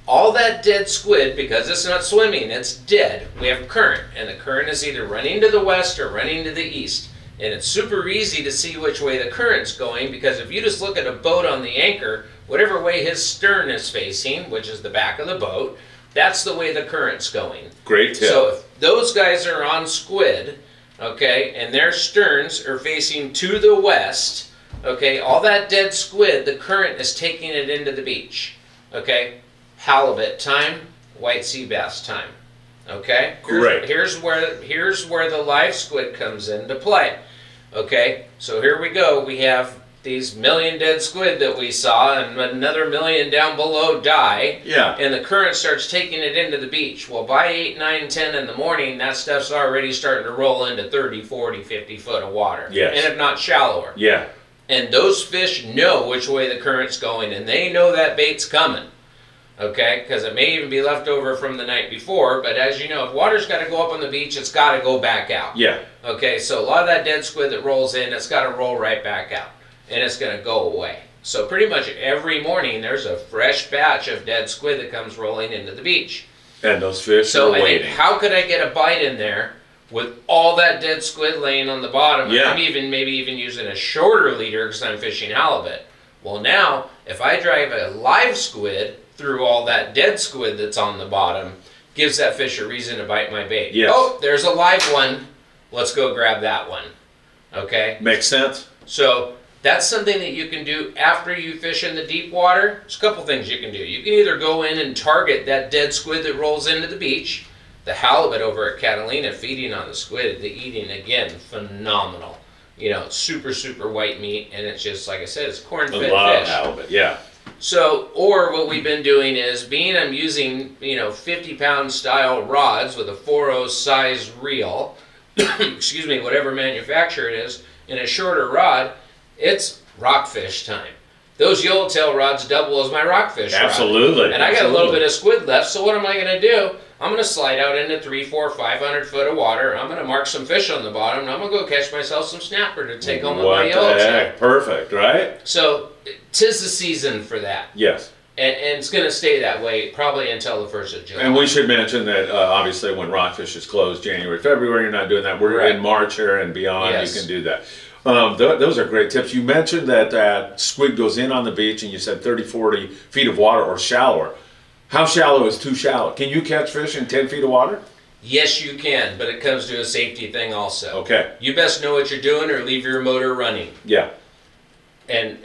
[SPEAKER 2] all that dead squid, because it's not swimming, it's dead. We have current, and the current is either running to the west or running to the east. And it's super easy to see which way the current's going, because if you just look at a boat on the anchor, whatever way his stern is facing, which is the back of the boat, that's the way the current's going.
[SPEAKER 1] Great tip.
[SPEAKER 2] So if those guys are on squid, okay, and their sterns are facing to the west, okay, all that dead squid, the current is taking it into the beach, okay? Halibut time, white sea bass time, okay?
[SPEAKER 1] Great.
[SPEAKER 2] Here's where the live squid comes into play, okay? So here we go. We have these million dead squid that we saw, and another million down below die.
[SPEAKER 1] Yeah.
[SPEAKER 2] And the current starts taking it into the beach. Well, by 8, 9, 10 in the morning, that stuff's already starting to roll into 30, 40, 50 foot of water.
[SPEAKER 1] Yes.
[SPEAKER 2] And if not shallower.
[SPEAKER 1] Yeah.
[SPEAKER 2] And those fish know which way the current's going, and they know that bait's coming. Okay? Because it may even be left over from the night before, but as you know, if water's got to go up on the beach, it's got to go back out.
[SPEAKER 1] Yeah.
[SPEAKER 2] Okay, so a lot of that dead squid that rolls in, it's got to roll right back out. And it's going to go away. So pretty much every morning there's a fresh batch of dead squid that comes rolling into the beach.
[SPEAKER 1] And those fish
[SPEAKER 2] so
[SPEAKER 1] are waiting.
[SPEAKER 2] How could I get a bite in there with all that dead squid laying on the bottom?
[SPEAKER 1] Yeah.
[SPEAKER 2] I'm maybe even using a shorter leader because I'm fishing halibut. Well, now if I drive a live squid through all that dead squid that's on the bottom, gives that fish a reason to bite my bait.
[SPEAKER 1] Yes.
[SPEAKER 2] Oh, there's a live one. Let's go grab that one. Okay?
[SPEAKER 1] Makes sense.
[SPEAKER 2] So that's something that you can do after you fish in the deep water. There's a couple things you can do. You can either go in and target that dead squid that rolls into the beach. The halibut over at Catalina feeding on the squid, the eating, again, phenomenal. You know, super, super white meat, and it's just, like I said, it's corn-fed fish.
[SPEAKER 1] A lot of halibut, yeah.
[SPEAKER 2] So, or what we've been doing is, I'm using, 50-pound style rods with a 4/0 size reel, excuse me, whatever manufacturer it is, in a shorter rod, it's rockfish time. Those yellowtail rods double as my rockfish rod.
[SPEAKER 1] Absolutely.
[SPEAKER 2] And I got a little bit of squid left, so what am I going to do? I'm going to slide out into 3, 4, 500 foot of water. I'm going to mark some fish on the bottom, and I'm going to go catch myself some snapper to take home with my yellowtail.
[SPEAKER 1] What the heck? Perfect, right?
[SPEAKER 2] So, 'tis the season for that.
[SPEAKER 1] Yes.
[SPEAKER 2] And it's going to stay that way probably until the 1st of July.
[SPEAKER 1] And we should mention that obviously when rockfish is closed, January, February, you're not doing that. We're in March here and beyond.
[SPEAKER 2] Yes.
[SPEAKER 1] You can do that. Those are great tips. You mentioned that squid goes in on the beach, and you said 30, 40 feet of water or shallower. How shallow is too shallow? Can you catch fish in 10 feet of water?
[SPEAKER 2] Yes, you can, but it comes to a safety thing also.
[SPEAKER 1] Okay.
[SPEAKER 2] You best know what you're doing or leave your motor running.
[SPEAKER 1] Yeah.
[SPEAKER 2] And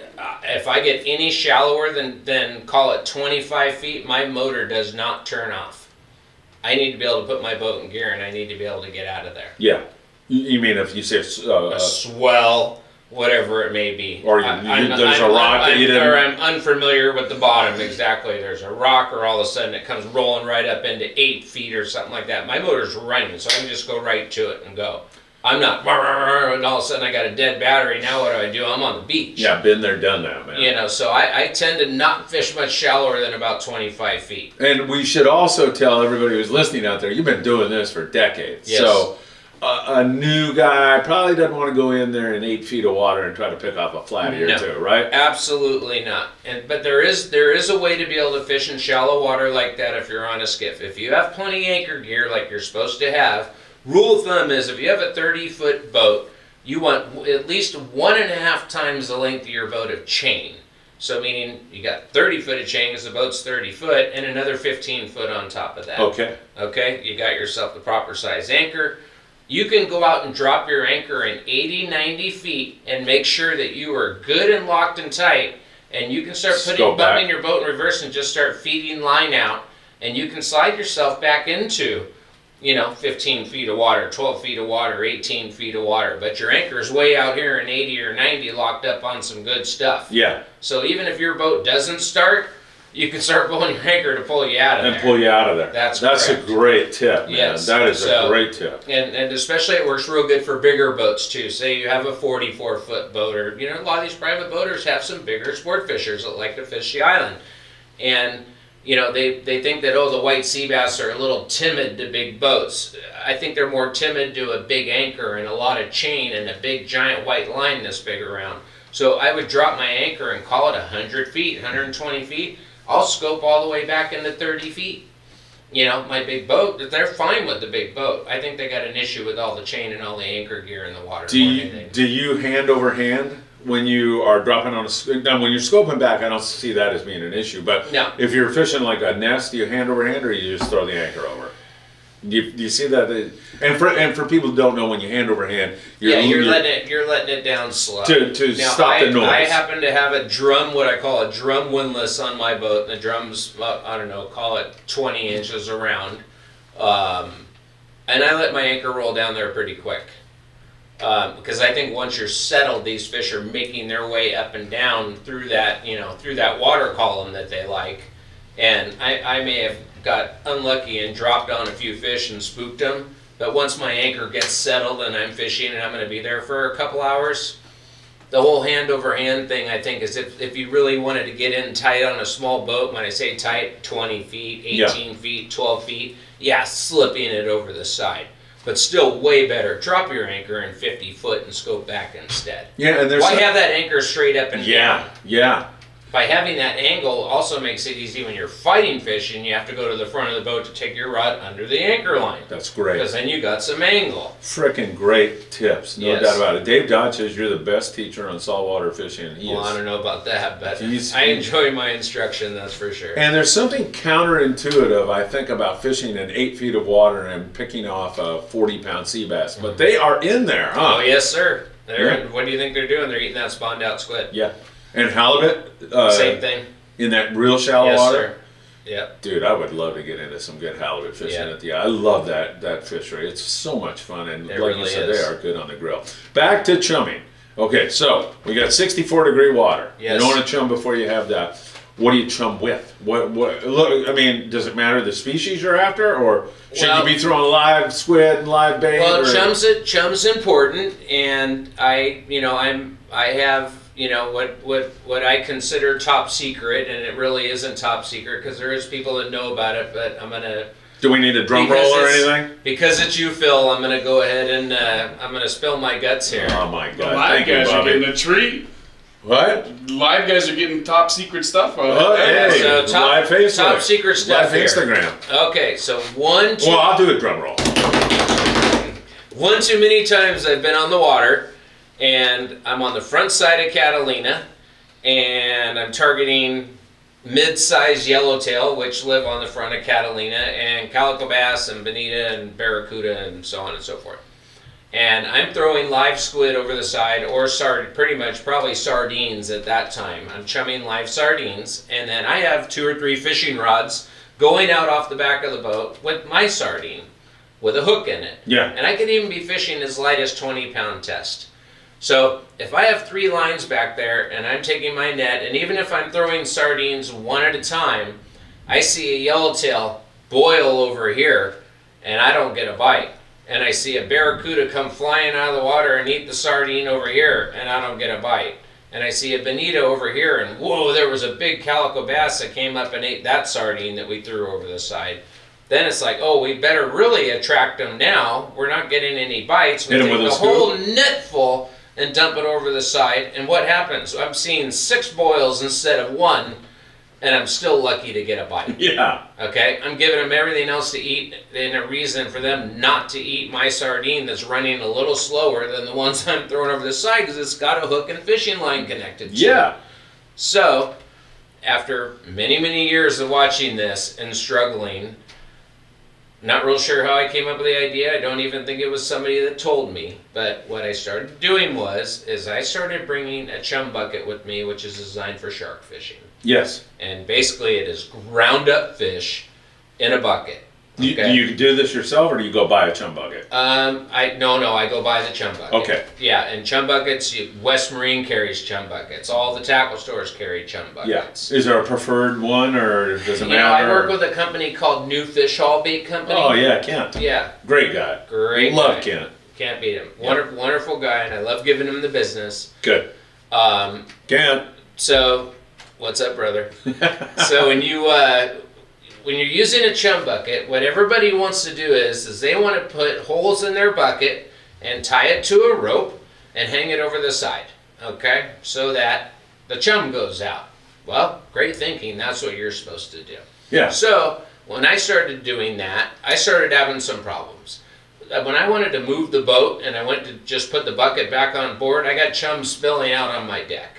[SPEAKER 2] if I get any shallower than call it 25 feet, my motor does not turn off. I need to be able to put my boat in gear, and I need to be able to get out of there.
[SPEAKER 1] Yeah. You mean if you say
[SPEAKER 2] A swell, whatever it may be.
[SPEAKER 1] Or there's a rock that you didn't...
[SPEAKER 2] Or I'm unfamiliar with the bottom exactly. There's a rock, or all of a sudden it comes rolling right up into 8 feet or something like that. My motor's running, so I can just go right to it and go. I'm not, and all of a sudden I got a dead battery. Now what do? I'm on the beach.
[SPEAKER 1] Yeah, been there, done that, man.
[SPEAKER 2] You know, so I tend to not fish much shallower than about 25 feet.
[SPEAKER 1] And we should also tell everybody who's listening out there, you've been doing this for decades.
[SPEAKER 2] Yes.
[SPEAKER 1] So a new guy probably doesn't want to go in there in 8 feet of water and try to pick off a flatty or two, right?
[SPEAKER 2] Absolutely not. But there is a way to be able to fish in shallow water like that if you're on a skiff. If you have plenty anchor gear like you're supposed to have, rule of thumb is if you have a 30-foot boat, you want at least 1.5 times the length of your boat of chain. So meaning you got 30 foot of chain because the boat's 30 foot and another 15 foot on top of that.
[SPEAKER 1] Okay.
[SPEAKER 2] Okay, you got yourself the proper size anchor. You can go out and drop your anchor in 80, 90 feet and make sure that you are good and locked and tight, and you can start bumping your boat in reverse and just start feeding line out, and you can slide yourself back into 15 feet of water, 12 feet of water, 18 feet of water. But your anchor is way out here in 80 or 90 locked up on some good stuff.
[SPEAKER 1] Yeah.
[SPEAKER 2] So even if your boat doesn't start, you can start pulling your anchor to pull you out of there.
[SPEAKER 1] And pull you out of there.
[SPEAKER 2] That's
[SPEAKER 1] a great tip, man.
[SPEAKER 2] Yes.
[SPEAKER 1] That is a great tip.
[SPEAKER 2] And especially it works real good for bigger boats too. Say you have a 44-foot boat, or a lot of these private boaters have some bigger sport fishers that like to fish the island. And they think that, the white sea bass are a little timid to big boats. I think they're more timid to a big anchor and a lot of chain and a big giant white line this big around. So I would drop my anchor and call it 100 feet, 120 feet. I'll scope all the way back into 30 feet. My big boat, they're fine with the big boat. I think they got an issue with all the chain and all the anchor gear in the water.
[SPEAKER 1] Do you hand over hand when you are dropping on now when you're scoping back? I don't see that as being an issue, but
[SPEAKER 2] no.
[SPEAKER 1] If you're fishing like a nest, do you hand over hand or you just throw the anchor over? Do you see that? And for people who don't know, when you hand over hand,
[SPEAKER 2] you're letting it down slow
[SPEAKER 1] to stop the noise.
[SPEAKER 2] I happen to have a drum, what I call a drum windlass on my boat. The drum's call it 20 inches around, and I let my anchor roll down there pretty quick. Because I think once you're settled, these fish are making their way up and down through that water column that they like, and I may have got unlucky and dropped on a few fish and spooked them, but once my anchor gets settled and I'm fishing and I'm going to be there for a couple hours, the whole hand over hand thing, I think, is if you really wanted to get in tight on a small boat, when I say tight, 20 feet, 18 feet, 12 feet, slipping it over the side. But still way better. Drop your anchor in 50 foot and scope back instead.
[SPEAKER 1] Yeah, and
[SPEAKER 2] why have that anchor straight up and down?
[SPEAKER 1] Yeah.
[SPEAKER 2] By having that angle also makes it easy when you're fighting fish and you have to go to the front of the boat to take your rod under the anchor line.
[SPEAKER 1] That's great.
[SPEAKER 2] Because then you got some angle.
[SPEAKER 1] Frickin' great tips, no doubt about it. Dave Dodge says you're the best teacher on saltwater fishing.
[SPEAKER 2] I don't know about that, but I enjoy my instruction, that's for sure.
[SPEAKER 1] And there's something counterintuitive, I think, about fishing in 8 feet of water and picking off a 40-pound sea bass. But they are in there, huh?
[SPEAKER 2] Oh, yes, sir. What do you think they're doing? They're eating that spawned out squid.
[SPEAKER 1] Yeah. And halibut?
[SPEAKER 2] Same thing.
[SPEAKER 1] In that real shallow water?
[SPEAKER 2] Yes, sir. Yeah.
[SPEAKER 1] Dude, I would love to get into some good halibut fishing at the I love that fishery. It's so much fun, and like you said, they are good on the grill. Back to chumming. Okay, so we got 64-degree water.
[SPEAKER 2] Yes.
[SPEAKER 1] You don't want to chum before you have that. What do you chum with? Look, I mean, does it matter the species you're after, or should you be throwing live squid and live bait?
[SPEAKER 2] Well, chum's important, and I have what I consider top secret, and it really isn't top secret because there is people that know about it, but I'm gonna.
[SPEAKER 1] Do we need a drum roll or anything?
[SPEAKER 2] Because it's you, Phil, I'm gonna go ahead and I'm gonna spill my guts here.
[SPEAKER 1] Oh my God!
[SPEAKER 3] Live guys are getting a treat.
[SPEAKER 1] What?
[SPEAKER 3] Live guys are getting top secret stuff.
[SPEAKER 1] Hey,
[SPEAKER 2] so
[SPEAKER 1] live Facebook.
[SPEAKER 2] Top secret stuff
[SPEAKER 1] live Instagram.
[SPEAKER 2] Okay, so one.
[SPEAKER 1] Well, I'll do a drum roll.
[SPEAKER 2] One too many times I've been on the water, and I'm on the front side of Catalina, and I'm targeting mid-sized yellowtail, which live on the front of Catalina, and calico bass and bonita and barracuda and so on and so forth. And I'm throwing live squid over the side, or pretty much probably sardines at that time. I'm chumming live sardines, and then I have 2 or 3 fishing rods going out off the back of the boat with my sardine, with a hook in it.
[SPEAKER 1] Yeah.
[SPEAKER 2] And I could even be fishing as light as 20-pound test. So if I have 3 lines back there, and I'm taking my net, and even if I'm throwing sardines one at a time, I see a yellowtail boil over here, and I don't get a bite. And I see a barracuda come flying out of the water and eat the sardine over here, and I don't get a bite. And I see a bonito over here, and whoa, there was a big calico bass that came up and ate that sardine that we threw over the side. Then it's like, oh, we better really attract them now. We're not getting any bites. We take the whole net full and dump it over the side. And what happens? I'm seeing 6 boils instead of 1. And I'm still lucky to get a bite.
[SPEAKER 1] Yeah.
[SPEAKER 2] Okay? I'm giving them everything else to eat, and a reason for them not to eat my sardine that's running a little slower than the ones I'm throwing over the side, because it's got a hook and fishing line connected to it.
[SPEAKER 1] Yeah.
[SPEAKER 2] So, after many, many years of watching this and struggling, not real sure how I came up with the idea. I don't even think it was somebody that told me. But what I started doing is I started bringing a chum bucket with me, which is designed for shark fishing.
[SPEAKER 1] Yes.
[SPEAKER 2] And basically it is ground up fish in a bucket.
[SPEAKER 1] Okay. Do you do this yourself, or do you go buy a chum bucket?
[SPEAKER 2] I go buy the chum bucket.
[SPEAKER 1] Okay.
[SPEAKER 2] Yeah, and chum buckets, West Marine carries chum buckets. All the tackle stores carry chum buckets.
[SPEAKER 1] Yeah. Is there a preferred one, or does it matter?
[SPEAKER 2] I work with a company called New Fish Haul Bait Company.
[SPEAKER 1] Oh yeah, Kent.
[SPEAKER 2] Yeah.
[SPEAKER 1] Great guy.
[SPEAKER 2] Great
[SPEAKER 1] Love
[SPEAKER 2] guy.
[SPEAKER 1] Kent.
[SPEAKER 2] Can't beat him.
[SPEAKER 1] Yeah.
[SPEAKER 2] Wonderful guy, and I love giving him the business.
[SPEAKER 1] Good. Kent.
[SPEAKER 2] So, what's up, brother? So when you're using a chum bucket, what everybody wants to do is they want to put holes in their bucket and tie it to a rope and hang it over the side, okay? So that the chum goes out. Well, great thinking. That's what you're supposed to do.
[SPEAKER 1] Yeah.
[SPEAKER 2] So when I started doing that, I started having some problems. When I wanted to move the boat and I went to just put the bucket back on board, I got chum spilling out on my deck.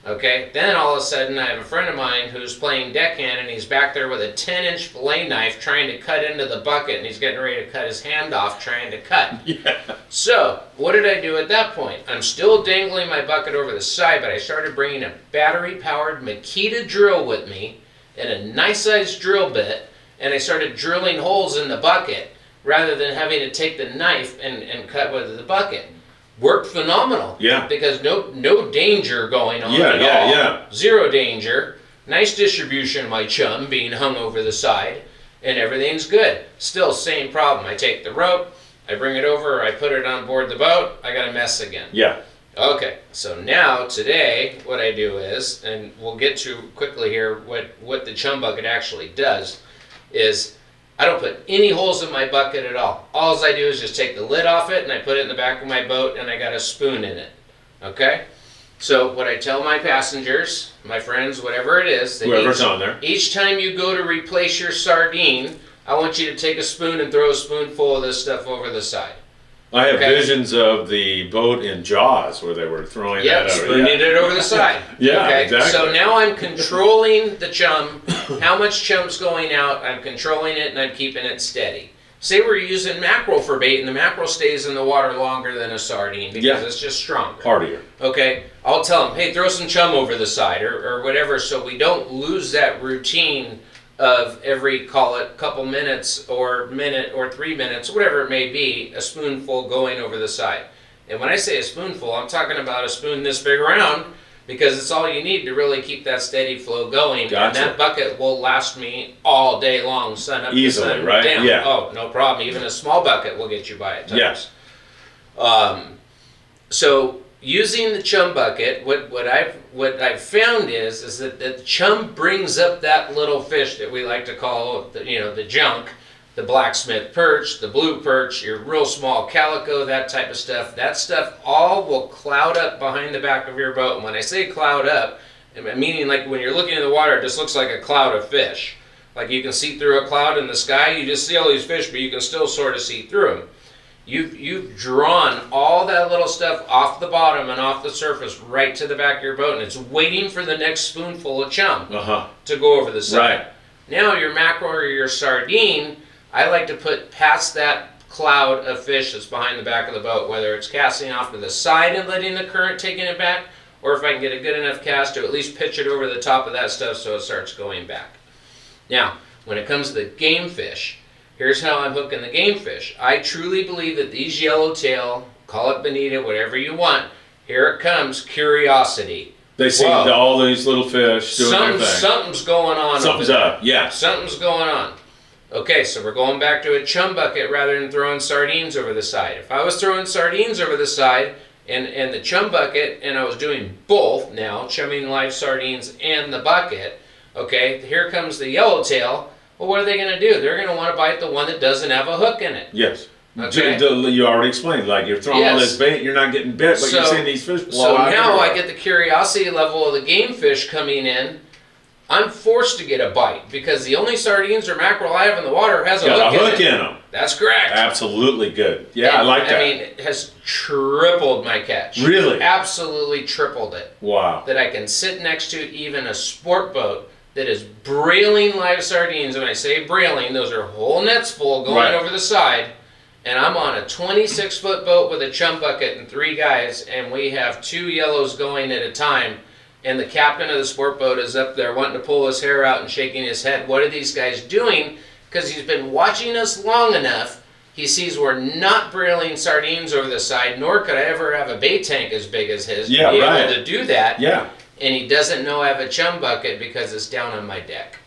[SPEAKER 2] Okay, then all of a sudden I have a friend of mine who's playing deckhand, and he's back there with a 10-inch fillet knife trying to cut into the bucket, and he's getting ready to cut his hand off trying to cut.
[SPEAKER 1] Yeah.
[SPEAKER 2] So what did I do at that point? I'm still dangling my bucket over the side, but I started bringing a battery-powered Makita drill with me and a nice-sized drill bit, and I started drilling holes in the bucket rather than having to take the knife and cut with the bucket. Worked phenomenal.
[SPEAKER 1] Yeah.
[SPEAKER 2] Because no danger going on
[SPEAKER 1] Yeah,
[SPEAKER 2] at
[SPEAKER 1] yeah,
[SPEAKER 2] all.
[SPEAKER 1] yeah.
[SPEAKER 2] Zero danger. Nice distribution of my chum being hung over the side, and everything's good. Still, same problem. I take the rope, I bring it over, I put it on board the boat, I got a mess again.
[SPEAKER 1] Yeah.
[SPEAKER 2] Okay, so now, today, what I do is, and we'll get to quickly here what the chum bucket actually does, is I don't put any holes in my bucket at all. All I do is just take the lid off it and I put it in the back of my boat, and I got a spoon in it. Okay? So what I tell my passengers, my friends, whatever it is, that
[SPEAKER 1] Whoever's on there.
[SPEAKER 2] each time you go to replace your sardine, I want you to take a spoon and throw a spoonful of this stuff over the side.
[SPEAKER 1] I have visions of the boat in Jaws where they were throwing that over.
[SPEAKER 2] Spooning it over the side.
[SPEAKER 1] Yeah,
[SPEAKER 2] okay?
[SPEAKER 1] exactly.
[SPEAKER 2] So now I'm controlling the chum, how much chum's going out, I'm controlling it and I'm keeping it steady. Say we're using mackerel for bait, and the mackerel stays in the water longer than a sardine because it's just stronger.
[SPEAKER 1] Hardier.
[SPEAKER 2] Okay, I'll tell them, hey, throw some chum over the side or whatever, so we don't lose that routine of every, call it, couple minutes or minute or 3 minutes, whatever it may be, a spoonful going over the side. And when I say a spoonful, I'm talking about a spoon this big around, because it's all you need to really keep that steady flow going.
[SPEAKER 1] Gotcha.
[SPEAKER 2] And that bucket will last me all day long, sun up
[SPEAKER 1] Easily,
[SPEAKER 2] to sun
[SPEAKER 1] right?
[SPEAKER 2] down.
[SPEAKER 1] Yeah.
[SPEAKER 2] Oh, no problem. Even a small bucket will get you by at times.
[SPEAKER 1] Yes.
[SPEAKER 2] So using the chum bucket, what I've found is that the chum brings up that little fish that we like to call the junk, the blacksmith perch, the blue perch, your real small calico, that type of stuff. That stuff all will cloud up behind the back of your boat. And when I say cloud up, meaning like when you're looking in the water, it just looks like a cloud of fish. Like you can see through a cloud in the sky, you just see all these fish, but you can still sort of see through them. You've drawn all that little stuff off the bottom and off the surface right to the back of your boat, and it's waiting for the next spoonful of chum to go over the side.
[SPEAKER 1] Right.
[SPEAKER 2] Now your mackerel or your sardine, I like to put past that cloud of fish that's behind the back of the boat, whether it's casting off to the side and letting the current taking it back, or if I can get a good enough cast to at least pitch it over the top of that stuff so it starts going back. Now, when it comes to the game fish, here's how I'm hooking the game fish. I truly believe that these yellowtail, call it bonita, whatever you want, here it comes, curiosity.
[SPEAKER 1] They see
[SPEAKER 2] Whoa.
[SPEAKER 1] all these little fish doing their thing.
[SPEAKER 2] Something's going on.
[SPEAKER 1] Something's up, yeah.
[SPEAKER 2] Something's going on. Okay, so we're going back to a chum bucket rather than throwing sardines over the side. If I was throwing sardines over the side and the chum bucket, and I was doing both now, chumming live sardines and the bucket, okay, here comes the yellowtail. Well, what are they going to do? They're going to want to bite the one that doesn't have a hook in it.
[SPEAKER 1] Yes.
[SPEAKER 2] Okay.
[SPEAKER 1] You already explained, like you're throwing all this bait, you're not getting bit, but you're seeing these fish blow out.
[SPEAKER 2] So now I get the curiosity level of the game fish coming in. I'm forced to get a bite because the only sardines or mackerel I have in the water has a hook in them. That's correct.
[SPEAKER 1] Absolutely good. Yeah,
[SPEAKER 2] And,
[SPEAKER 1] I like that.
[SPEAKER 2] I mean, it has tripled my catch.
[SPEAKER 1] Really?
[SPEAKER 2] Absolutely tripled it.
[SPEAKER 1] Wow.
[SPEAKER 2] That I can sit next to even a sport boat that is brailing live sardines. When I say brailing, those are whole nets full going over the side. And I'm on a 26-foot boat with a chum bucket and 3 guys, and we have 2 yellows going at a time. And the captain of the sport boat is up there wanting to pull his hair out and shaking his head. What are these guys doing? Because he's been watching us long enough. He sees we're not brailing sardines over the side, nor could I ever have a bait tank as big as his to be able to do that.
[SPEAKER 1] Yeah.
[SPEAKER 2] And he doesn't know I have a chum bucket because it's down on my deck.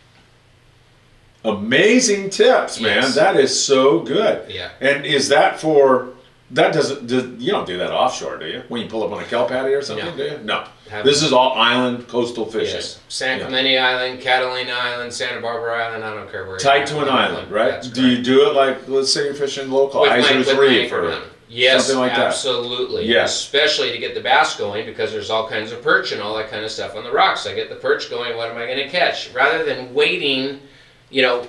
[SPEAKER 1] Amazing tips, man.
[SPEAKER 2] Yes.
[SPEAKER 1] That is so good.
[SPEAKER 2] Yeah.
[SPEAKER 1] And is that for, that doesn't, you don't do that offshore, do you? When you pull up on a kelp patty or something, do you? No. This is all island coastal fishing.
[SPEAKER 2] Yes. San Clemente Island, Catalina Island, Santa Barbara Island, I don't care where
[SPEAKER 1] Tied to an island, right?
[SPEAKER 2] That's
[SPEAKER 1] Do you do it like, let's say you're fishing local,
[SPEAKER 2] with
[SPEAKER 1] Iser's
[SPEAKER 2] my
[SPEAKER 1] Reef
[SPEAKER 2] anchor
[SPEAKER 1] or
[SPEAKER 2] gun. Yes,
[SPEAKER 1] something like that?
[SPEAKER 2] absolutely.
[SPEAKER 1] Yes.
[SPEAKER 2] Especially to get the bass going because there's all kinds of perch and all that kind of stuff on the rocks. I get the perch going, what am I going to catch? Rather than waiting, you know,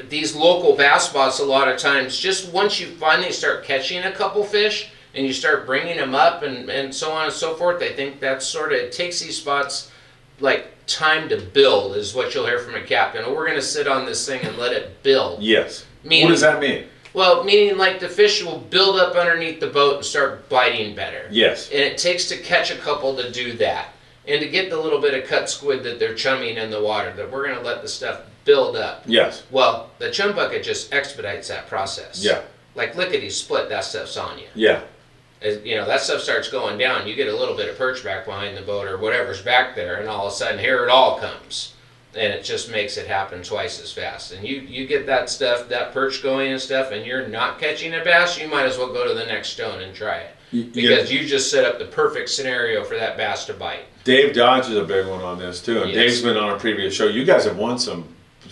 [SPEAKER 2] these local bass spots a lot of times, just once you finally start catching a couple fish and you start bringing them up and so on and so forth, I think that's sort of, it takes these spots like time to build is what you'll hear from a captain. Oh, we're going to sit on this thing and let it build.
[SPEAKER 1] Yes.
[SPEAKER 2] Meaning,
[SPEAKER 1] what does that mean?
[SPEAKER 2] Well, meaning like the fish will build up underneath the boat and start biting better.
[SPEAKER 1] Yes.
[SPEAKER 2] And it takes to catch a couple to do that. And to get the little bit of cut squid that they're chumming in the water, that we're going to let the stuff build up.
[SPEAKER 1] Yes.
[SPEAKER 2] Well, the chum bucket just expedites that process.
[SPEAKER 1] Yeah.
[SPEAKER 2] Like lickety split, that stuff's on you.
[SPEAKER 1] Yeah.
[SPEAKER 2] As, you know, that stuff starts going down, you get a little bit of perch back behind the boat or whatever's back there, and all of a sudden here it all comes. And it just makes it happen twice as fast. And you get that stuff, that perch going and stuff, and you're not catching a bass, you might as well go to the next stone and try it. Because you just set up the perfect scenario for that bass to bite.
[SPEAKER 1] Dave Dodge is a big one on this too. And Dave's been on a previous show. You guys have won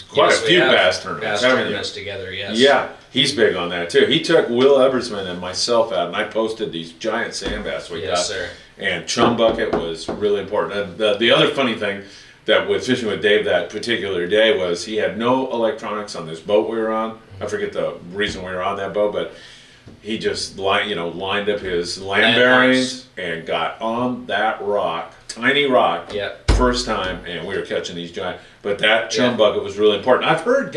[SPEAKER 1] quite a few bass tournaments, haven't you?
[SPEAKER 2] Together, yes.
[SPEAKER 1] Yeah, he's big on that too. He took Will Ebersman and myself out, and I posted these giant sand bass we got.
[SPEAKER 2] Sir.
[SPEAKER 1] And chum bucket was really important. And the other funny thing that with fishing with Dave that particular day was he had no electronics on this boat we were on. I forget the reason we were on that boat, but he just lined up his land bearings and got on that rock, tiny rock, first time, and we were catching these giant. But that chum bucket was really important. I've heard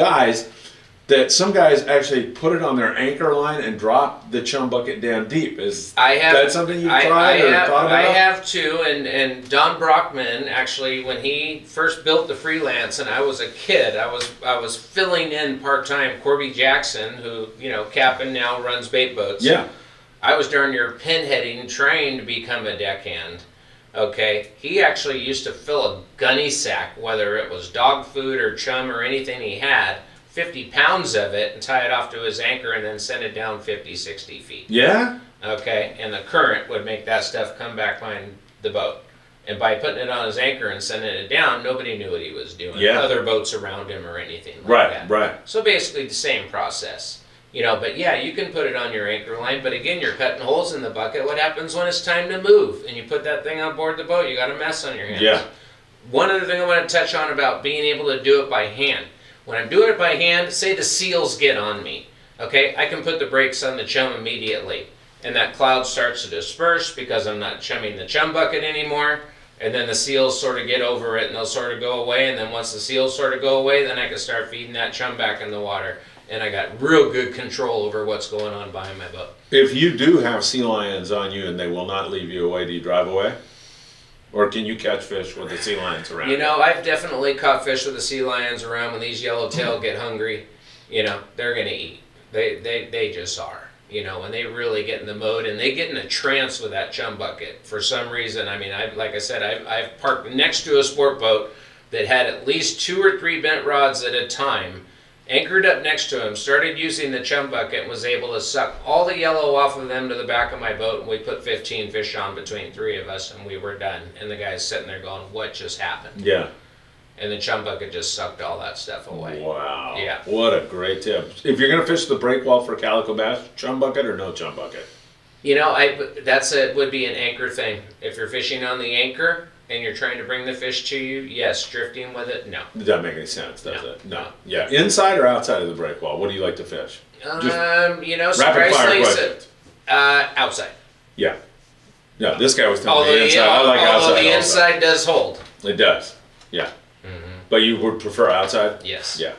[SPEAKER 1] some guys actually put it on their anchor line and drop the chum bucket down deep. Is that something you've tried or thought about?
[SPEAKER 2] I have too, and Don Brockman actually, when he first built the Freelance, and I was a kid, I was filling in part-time Corby Jackson, who, you know, Capt now runs bait boats.
[SPEAKER 1] Yeah.
[SPEAKER 2] I was darn near pinheading, trying to become a deckhand. Okay, he actually used to fill a gunny sack, whether it was dog food or chum or anything he had, 50 pounds of it, and tie it off to his anchor and then send it down 50, 60 feet.
[SPEAKER 1] Yeah?
[SPEAKER 2] Okay, and the current would make that stuff come back behind the boat. And by putting it on his anchor and sending it down, nobody knew what he was doing.
[SPEAKER 1] Yeah.
[SPEAKER 2] Other boats around him or anything like that.
[SPEAKER 1] Right.
[SPEAKER 2] So basically the same process. You know, but yeah, you can put it on your anchor line, but again, you're cutting holes in the bucket. What happens when it's time to move and you put that thing on board the boat? You got a mess on your hands.
[SPEAKER 1] Yeah.
[SPEAKER 2] One other thing I want to touch on about being able to do it by hand. When I'm doing it by hand, say the seals get on me, okay? I can put the brakes on the chum immediately, and that cloud starts to disperse because I'm not chumming the chum bucket anymore, and then the seals sort of get over it and they'll sort of go away, and then once the seals sort of go away, then I can start feeding that chum back in the water. and I got real good control over what's going on behind my boat.
[SPEAKER 1] If you do have sea lions on you and they will not leave you away, do you drive away? Or can you catch fish with the sea lions around?
[SPEAKER 2] You know, I've definitely caught fish with the sea lions around. When these yellowtail get hungry, you know, they're going to eat. They just are. You know, when they really get in the mode and they get in a trance with that chum bucket. For some reason, I mean, like I said, I've parked next to a sport boat that had at least 2 or 3 bent rods at a time, anchored up next to him, started using the chum bucket, and was able to suck all the yellow off of them to the back of my boat, and we put 15 fish on between 3 of us, and we were done. And the guy's sitting there going, what just happened?
[SPEAKER 1] Yeah.
[SPEAKER 2] And the chum bucket just sucked all that stuff away.
[SPEAKER 1] Wow.
[SPEAKER 2] Yeah.
[SPEAKER 1] What a great tip. If you're going to fish the breakwall for calico bass, chum bucket or no chum bucket?
[SPEAKER 2] You know, would be an anchor thing. If you're fishing on the anchor and you're trying to bring the fish to you, yes. Drifting with it, no.
[SPEAKER 1] It doesn't make any sense, does
[SPEAKER 2] No.
[SPEAKER 1] it? No. Yeah. Inside or outside of the breakwall? What do you like to fish?
[SPEAKER 2] You know,
[SPEAKER 1] Rapid fire
[SPEAKER 2] surprisingly,
[SPEAKER 1] questions.
[SPEAKER 2] outside.
[SPEAKER 1] Yeah. No, this guy was telling
[SPEAKER 2] Although
[SPEAKER 1] me inside. I like outside.
[SPEAKER 2] although the
[SPEAKER 1] also.
[SPEAKER 2] inside does hold.
[SPEAKER 1] It does. Yeah. But you would prefer outside?
[SPEAKER 2] Yes.
[SPEAKER 1] Yeah.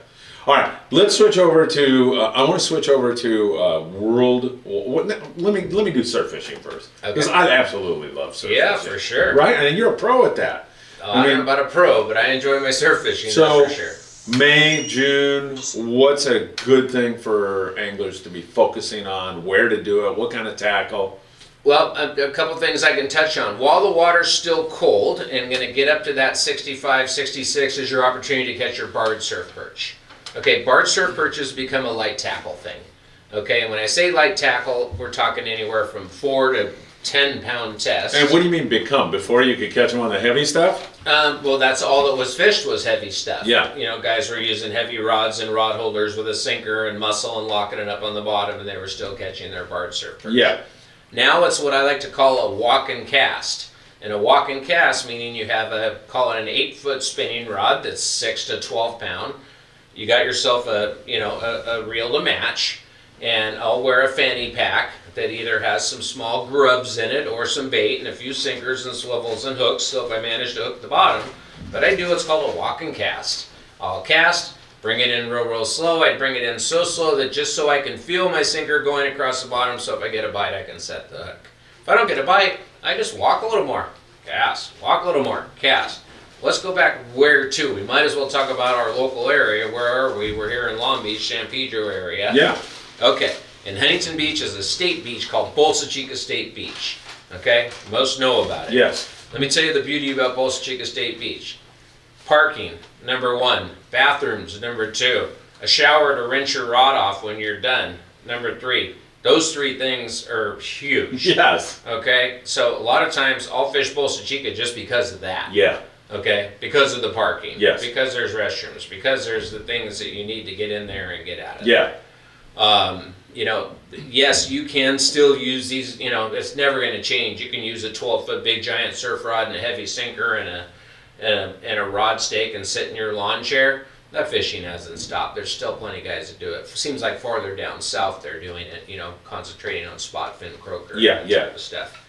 [SPEAKER 1] All right. Let's switch over to. I want to switch over to world. Let me do surf fishing first because
[SPEAKER 2] Okay.
[SPEAKER 1] I absolutely love surf
[SPEAKER 2] Yeah,
[SPEAKER 1] fishing.
[SPEAKER 2] for sure.
[SPEAKER 1] Right, and you're a pro at that.
[SPEAKER 2] I don't know about a pro, but I enjoy my surf fishing.
[SPEAKER 1] So
[SPEAKER 2] That's for sure.
[SPEAKER 1] May, June. What's a good thing for anglers to be focusing on? Where to do it? What kind of tackle?
[SPEAKER 2] Well, a couple things I can touch on. While the water's still cold and going to get up to that 65, 66 is your opportunity to catch your barred surf perch. Okay, barred surf perches become a light tackle thing. Okay, and when I say light tackle, we're talking anywhere from 4 to 10 pound tests.
[SPEAKER 1] And what do you mean become? Before you could catch them on the heavy stuff?
[SPEAKER 2] Well, that's all that was fished was heavy stuff.
[SPEAKER 1] Yeah.
[SPEAKER 2] You know, guys were using heavy rods and rod holders with a sinker and muscle and locking it up on the bottom, and they were still catching their barred surf perch.
[SPEAKER 1] Yeah.
[SPEAKER 2] Now it's what I like to call a walk and cast. And a walk and cast meaning you have call it an 8-foot spinning rod that's 6 to 12 pound. You got yourself a reel to match, and I'll wear a fanny pack that either has some small grubs in it or some bait and a few sinkers and swivels and hooks, so if I manage to hook the bottom. But I do what's called a walk and cast. I'll cast, bring it in real slow. I bring it in so slow that just so I can feel my sinker going across the bottom, so if I get a bite I can set the hook. If I don't get a bite, I just walk a little more, cast, walk a little more, cast. Let's go back where to. We might as well talk about our local area. Where are we? We're here in Long Beach, San Pedro area.
[SPEAKER 1] Yeah.
[SPEAKER 2] Okay. In Huntington Beach is a state beach called Bolsa Chica State Beach. Okay? Most know about it.
[SPEAKER 1] Yes.
[SPEAKER 2] Let me tell you the beauty about Bolsa Chica State Beach. Parking, number 1. Bathrooms, number 2. A shower to rinse your rod off when you're done, number 3. Those 3 things are huge.
[SPEAKER 1] Yes.
[SPEAKER 2] Okay? So a lot of times I'll fish Bolsa Chica just because of that.
[SPEAKER 1] Yeah.
[SPEAKER 2] Okay, because of the parking.
[SPEAKER 1] Yes.
[SPEAKER 2] Because there's restrooms. Because there's the things that you need to get in there and get out of.
[SPEAKER 1] Yeah.
[SPEAKER 2] You know, yes, you can still use these. You know, it's never going to change. You can use a 12-foot big giant surf rod and a heavy sinker and a rod stake and sit in your lawn chair. That fishing hasn't stopped. There's still plenty of guys that do it. Seems like farther down south they're doing it. You know, concentrating on spot fin croaker.
[SPEAKER 1] Yeah,
[SPEAKER 2] and that
[SPEAKER 1] yeah.
[SPEAKER 2] type of stuff.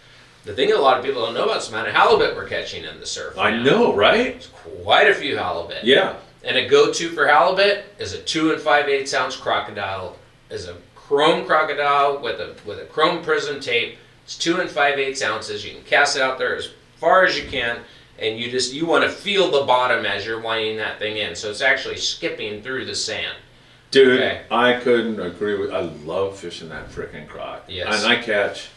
[SPEAKER 2] The thing a lot of people don't know about is the amount of halibut we're catching in the surf.
[SPEAKER 1] I
[SPEAKER 2] now.
[SPEAKER 1] know, right?
[SPEAKER 2] There's quite a few halibut.
[SPEAKER 1] Yeah.
[SPEAKER 2] And a go-to for halibut is a 2 5/8 ounce crocodile. Is a chrome crocodile with a chrome prism tape. It's 2 5/8 ounces. You can cast it out there as far as you can, and you want to feel the bottom as you're winding that thing in. So it's actually skipping through the sand.
[SPEAKER 1] Dude,
[SPEAKER 2] Okay.
[SPEAKER 1] I couldn't agree with. I love fishing that frickin' croc.
[SPEAKER 2] Yes.
[SPEAKER 1] And I catch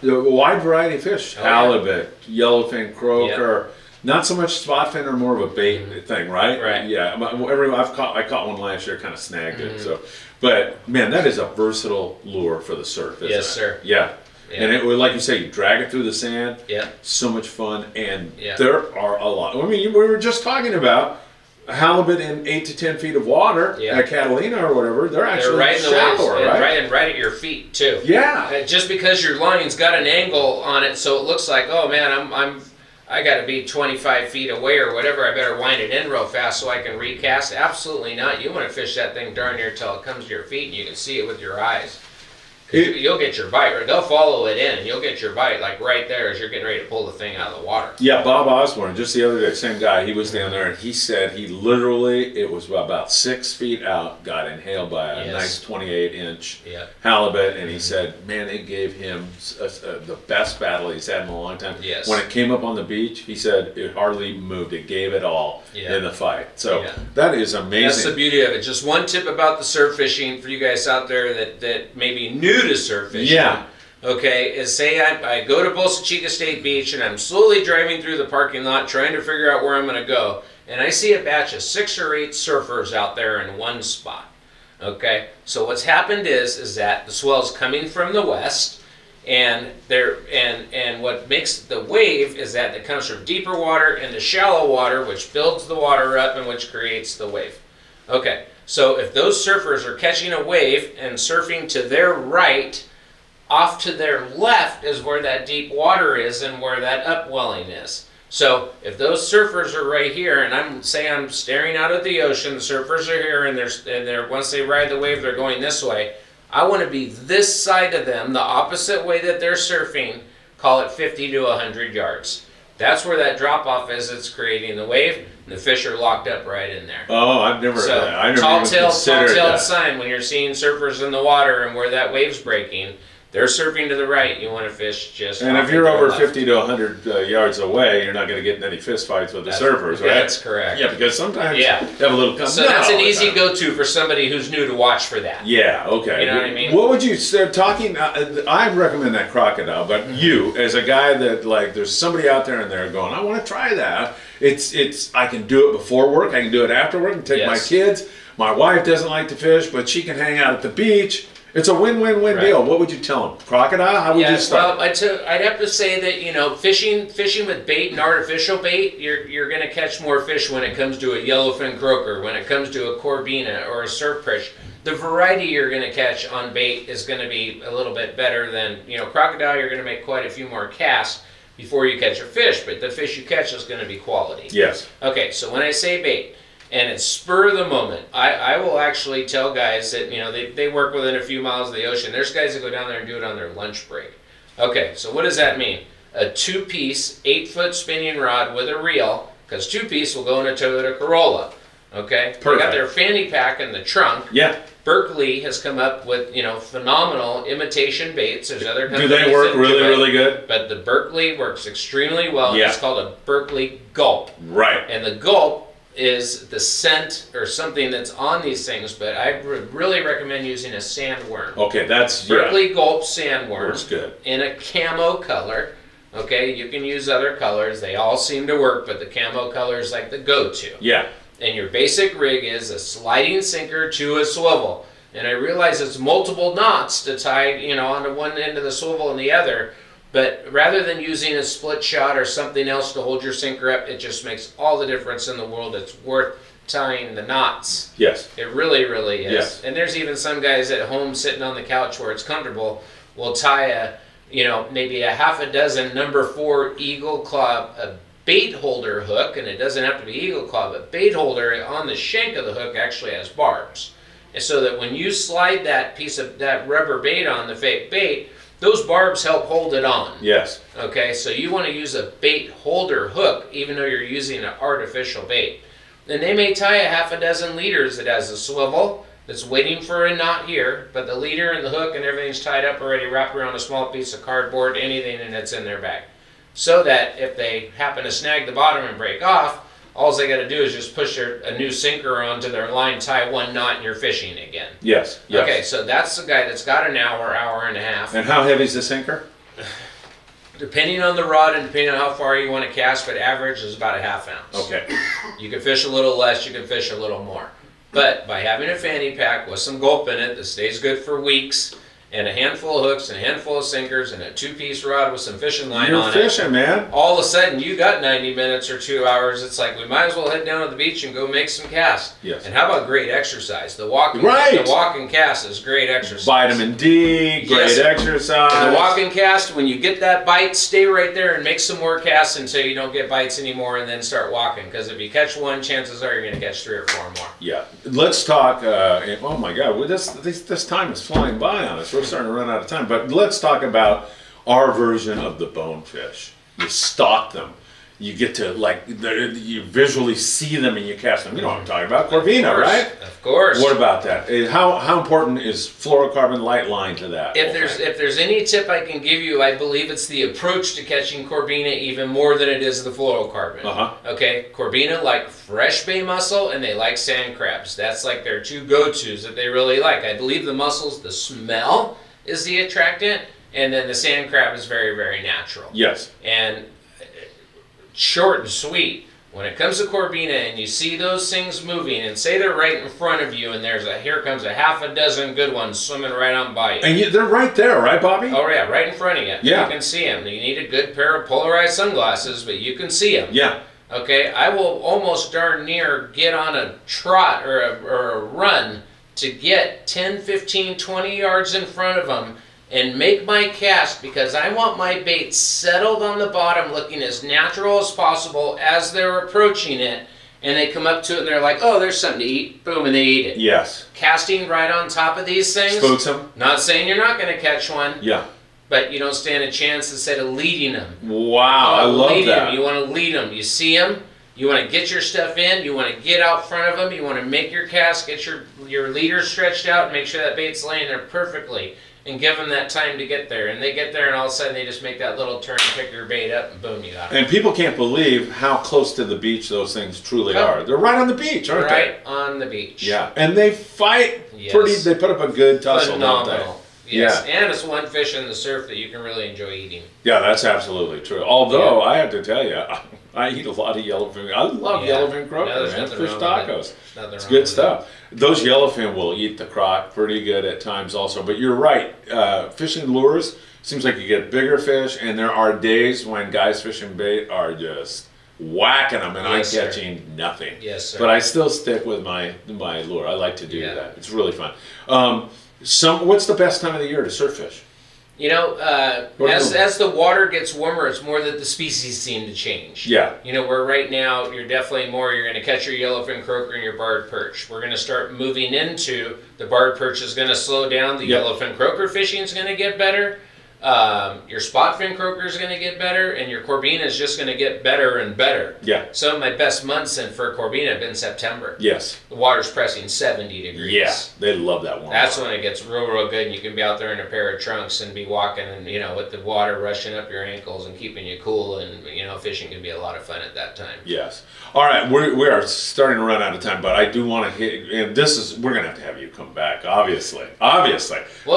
[SPEAKER 1] a wide variety of fish:
[SPEAKER 2] Oh, yeah.
[SPEAKER 1] halibut, yellowfin, croaker. Not so much spot fin or more of a bait thing, right?
[SPEAKER 2] Right.
[SPEAKER 1] Yeah. I caught one last year, kind of snagged it. So, but man, that is a versatile lure for the surf. Isn't
[SPEAKER 2] Yes,
[SPEAKER 1] it?
[SPEAKER 2] sir.
[SPEAKER 1] Yeah.
[SPEAKER 2] Yeah.
[SPEAKER 1] And it would, like you say, you drag it through the sand.
[SPEAKER 2] Yeah.
[SPEAKER 1] So much fun, and
[SPEAKER 2] Yeah.
[SPEAKER 1] there are a lot. I mean, we were just talking about halibut in 8 to 10 feet of water
[SPEAKER 2] Yeah.
[SPEAKER 1] at Catalina or whatever. They're
[SPEAKER 2] They're
[SPEAKER 1] actually
[SPEAKER 2] right in the
[SPEAKER 1] shallower,
[SPEAKER 2] waves,
[SPEAKER 1] right?
[SPEAKER 2] and right at your feet too.
[SPEAKER 1] Yeah.
[SPEAKER 2] Just because your line's got an angle on it, so it looks like, oh man, I got to be 25 feet away or whatever. I better wind it in real fast so I can recast. Absolutely not. You want to fish that thing darn near till it comes to your feet and you can see it with your eyes. You'll get your bite, or they'll follow it in, and you'll get your bite like right there as you're getting ready to pull the thing out of the water.
[SPEAKER 1] Yeah, Bob Osborne, just the other day, same guy, he was down there and he said he literally, it was about 6 feet out, got inhaled by a nice 28-inch halibut, and he said, man, it gave him the best battle he's had in a long time.
[SPEAKER 2] Yes.
[SPEAKER 1] When it came up on the beach, he said it hardly moved. It gave it all in the fight. So that is amazing.
[SPEAKER 2] That's the beauty of it. Just one tip about the surf fishing for you guys out there that may be new to surf fishing.
[SPEAKER 1] Yeah.
[SPEAKER 2] Okay, is say I go to Bolsa Chica State Beach and I'm slowly driving through the parking lot trying to figure out where I'm going to go, and I see a batch of 6 or 8 surfers out there in one spot. Okay, so what's happened is that the swell's coming from the west, and what makes the wave is that it comes from deeper water into shallow water, which builds the water up and which creates the wave. Okay, so if those surfers are catching a wave and surfing to their right, off to their left is where that deep water is and where that upwelling is. So if those surfers are right here, and I'm staring out at the ocean, the surfers are here, and they're once they ride the wave, they're going this way. I want to be this side of them, the opposite way that they're surfing, call it 50 to 100 yards. That's where that drop off is. It's creating the wave, and the fish are locked up right in there.
[SPEAKER 1] Oh, I never
[SPEAKER 2] tall-tailed
[SPEAKER 1] that.
[SPEAKER 2] sign when you're seeing surfers in the water and where that wave's breaking. They're surfing to the right. You want to fish just.
[SPEAKER 1] And if you're over 50 to 100 yards away, you're not going to get in any fist fights with the surfers, right?
[SPEAKER 2] That's correct.
[SPEAKER 1] Yeah, because sometimes you have a little.
[SPEAKER 2] So that's an easy go-to for somebody who's new to watch for that.
[SPEAKER 1] Yeah. Okay.
[SPEAKER 2] You know what I mean?
[SPEAKER 1] What would you start talking? I recommend that crocodile, but you, as a guy that there's somebody out there and they're going, I want to try that. It's. I can do it before work. I can do it after work. I can take my kids. My wife doesn't like to fish, but she can hang out at the beach. It's a win-win-win deal. What would you tell them? Crocodile? How would you start?
[SPEAKER 2] Well, I'd have to say that fishing with bait and artificial bait, you're going to catch more fish when it comes to a yellowfin croaker, when it comes to a Corbina or a surf perch. The variety you're going to catch on bait is going to be a little bit better than crocodile. You're going to make quite a few more casts before you catch a fish, but the fish you catch is going to be quality.
[SPEAKER 1] Yes.
[SPEAKER 2] Okay, so when I say bait, and it's spur of the moment, I will actually tell guys that, they work within a few miles of the ocean. There's guys that go down there and do it on their lunch break. Okay, so what does that mean? A 2-piece, 8-foot spinning rod with a reel, because 2-piece will go in a Toyota Corolla. Okay?
[SPEAKER 1] Perfect.
[SPEAKER 2] They got their fanny pack in the trunk.
[SPEAKER 1] Yeah.
[SPEAKER 2] Berkeley has come up with, phenomenal imitation baits. There's other companies.
[SPEAKER 1] Do they work really good?
[SPEAKER 2] But the Berkeley works extremely well.
[SPEAKER 1] Yeah.
[SPEAKER 2] It's called a Berkeley Gulp.
[SPEAKER 1] Right.
[SPEAKER 2] And the Gulp is the scent or something that's on these things, but I would really recommend using a sandworm.
[SPEAKER 1] Okay, that's
[SPEAKER 2] Berkeley Gulp sandworm.
[SPEAKER 1] Works good.
[SPEAKER 2] In a camo color. Okay, you can use other colors. They all seem to work, but the camo color is like the go-to.
[SPEAKER 1] Yeah.
[SPEAKER 2] And your basic rig is a sliding sinker to a swivel. And I realize it's multiple knots to tie, onto one end of the swivel and the other. But rather than using a split shot or something else to hold your sinker up, it just makes all the difference in the world. It's worth tying the knots.
[SPEAKER 1] Yes.
[SPEAKER 2] It really, really is.
[SPEAKER 1] Yes.
[SPEAKER 2] And there's even some guys at home sitting on the couch where it's comfortable will tie maybe a half a dozen number 4 Eagle Claw, a bait holder hook, and it doesn't have to be Eagle Claw, but bait holder on the shank of the hook actually has barbs. And so that when you slide that piece of that rubber bait on the fake bait, those barbs help hold it on.
[SPEAKER 1] Yes.
[SPEAKER 2] Okay, so you want to use a bait holder hook, even though you're using an artificial bait. And they may tie a half a dozen leaders that has a swivel that's waiting for a knot here, but the leader and the hook and everything's tied up already, wrapped around a small piece of cardboard, anything, and it's in their bag. So that if they happen to snag the bottom and break off, all they got to do is just push a new sinker onto their line, tie one knot, and you're fishing again.
[SPEAKER 1] Yes. Yes.
[SPEAKER 2] Okay, so that's the guy that's got an hour and a half.
[SPEAKER 1] And how heavy is the sinker?
[SPEAKER 2] Depending on the rod and depending on how far you want to cast, but average is about a ½ ounce.
[SPEAKER 1] Okay.
[SPEAKER 2] You can fish a little less, you can fish a little more. But by having a fanny pack with some gulp in it that stays good for weeks, and a handful of hooks and a handful of sinkers and a 2-piece rod with some fishing line on it.
[SPEAKER 1] You're fishing, man.
[SPEAKER 2] All of a sudden, you got 90 minutes or 2 hours. It's like, we might as well head down to the beach and go make some casts.
[SPEAKER 1] Yes.
[SPEAKER 2] And how about great exercise? The walk and cast is great exercise.
[SPEAKER 1] Vitamin D, great exercise.
[SPEAKER 2] And the walk and cast, when you get that bite, stay right there and make some more casts until you don't get bites anymore, and then start walking. Because if you catch one, chances are you're going to catch 3 or 4 more.
[SPEAKER 1] Yeah. Let's talk. Oh my God, this time is flying by on us. we're starting to run out of time. But let's talk about our version of the bonefish. You stock them. You get to, like, you visually see them and you cast them. You know what I'm talking about. Corbina, right?
[SPEAKER 2] Of course.
[SPEAKER 1] What about that? How important is fluorocarbon light line to that?
[SPEAKER 2] If there's any tip I can give you, I believe it's the approach to catching Corbina even more than it is the fluorocarbon. Okay, Corbina like fresh bay mussel and they like sand crabs. That's like their two go-tos that they really like. I believe the mussels, the smell is the attractant, and then the sand crab is very, very natural.
[SPEAKER 1] Yes.
[SPEAKER 2] And short and sweet. When it comes to Corbina and you see those things moving and say they're right in front of you and here comes a half a dozen good ones swimming right on by you.
[SPEAKER 1] And they're right there, right, Bobby?
[SPEAKER 2] Oh yeah, right in front of you.
[SPEAKER 1] Yeah.
[SPEAKER 2] You can see them. You need a good pair of polarized sunglasses, but you can see them.
[SPEAKER 1] Yeah.
[SPEAKER 2] Okay, I will almost darn near get on a trot or a run to get 10, 15, 20 yards in front of them and make my cast because I want my bait settled on the bottom looking as natural as possible as they're approaching it, and they come up to it and they're like, oh, there's something to eat, boom, and they eat it.
[SPEAKER 1] Yes.
[SPEAKER 2] Casting right on top of these things.
[SPEAKER 1] Spooks them.
[SPEAKER 2] Not saying you're not going to catch one.
[SPEAKER 1] Yeah.
[SPEAKER 2] But you don't stand a chance instead of leading them.
[SPEAKER 1] Wow, I love that.
[SPEAKER 2] You want to lead them. You see them. You want to get your stuff in. You want to get out front of them. You want to make your cast, get your leader stretched out, and make sure that bait's laying there perfectly. And give them that time to get there. And they get there and all of a sudden they just make that little turn, pick your bait up, and boom, you got it.
[SPEAKER 1] And people can't believe how close to the beach those things truly are. They're right on the beach, aren't they?
[SPEAKER 2] Right on the beach.
[SPEAKER 1] Yeah. And they fight
[SPEAKER 2] Yes.
[SPEAKER 1] they put up a good tussle, don't they?
[SPEAKER 2] Phenomenal. Yes.
[SPEAKER 1] Yeah.
[SPEAKER 2] And it's one fish in the surf that you can really enjoy eating.
[SPEAKER 1] Yeah, that's absolutely true. Although, I have to tell you, I eat a lot of yellowfin. I love yellowfin croaker,
[SPEAKER 2] No, there's
[SPEAKER 1] man.
[SPEAKER 2] nothing
[SPEAKER 1] Fish
[SPEAKER 2] wrong with it.
[SPEAKER 1] tacos.
[SPEAKER 2] Nothing
[SPEAKER 1] It's
[SPEAKER 2] wrong
[SPEAKER 1] good
[SPEAKER 2] with
[SPEAKER 1] stuff. Those yellowfin will eat the croc pretty good at times also. But you're right. Fishing lures, seems like you get bigger fish, and there are days when guys fishing bait are just whacking them, and
[SPEAKER 2] Yes,
[SPEAKER 1] I'm
[SPEAKER 2] sir.
[SPEAKER 1] catching nothing.
[SPEAKER 2] Yes, sir.
[SPEAKER 1] But I still stick with my lure. I like to do
[SPEAKER 2] Yeah.
[SPEAKER 1] that. It's really fun. What's the best time of the year to surf fish?
[SPEAKER 2] You know,
[SPEAKER 1] What do you-
[SPEAKER 2] as the water gets warmer, it's more that the species seem to change.
[SPEAKER 1] Yeah.
[SPEAKER 2] You know, where right now you're definitely you're going to catch your yellowfin croaker and your barred perch. We're going to start moving into the barred perch is going to slow down. The
[SPEAKER 1] Yep.
[SPEAKER 2] yellowfin croaker fishing is going to get better. Your spotfin croaker is going to get better, and your Corbina is just going to get better and better.
[SPEAKER 1] Yeah.
[SPEAKER 2] Some of my best months for Corbina have been September.
[SPEAKER 1] Yes.
[SPEAKER 2] The water's pressing 70 degrees.
[SPEAKER 1] Yeah. They love that warm
[SPEAKER 2] That's
[SPEAKER 1] water.
[SPEAKER 2] when it gets real, real good, and you can be out there in a pair of trunks and be walking, and with the water rushing up your ankles and keeping you cool, and fishing can be a lot of fun at that time.
[SPEAKER 1] Yes. All right, we are starting to run out of time, but I do want to hit, and we're going to have you come back, obviously.
[SPEAKER 2] Well,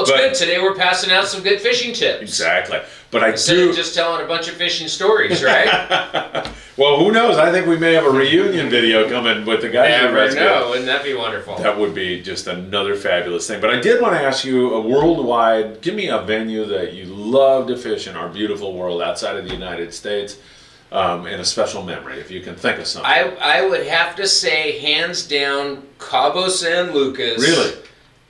[SPEAKER 2] it's
[SPEAKER 1] But-
[SPEAKER 2] good. Today we're passing out some good fishing tips.
[SPEAKER 1] Exactly. But I
[SPEAKER 2] Instead
[SPEAKER 1] do.
[SPEAKER 2] of just telling a bunch of fishing stories, right?
[SPEAKER 1] Well, who knows? I think we may have a reunion video coming with the guys. at
[SPEAKER 2] Never
[SPEAKER 1] Red
[SPEAKER 2] know. Wouldn't that be wonderful?
[SPEAKER 1] That would be just another fabulous thing. But I did want to ask you a worldwide, give me a venue that you love to fish in our beautiful world outside of the United States, and a special memory, if you can think of something.
[SPEAKER 2] I would have to say, hands down, Cabo San Lucas.
[SPEAKER 1] Really?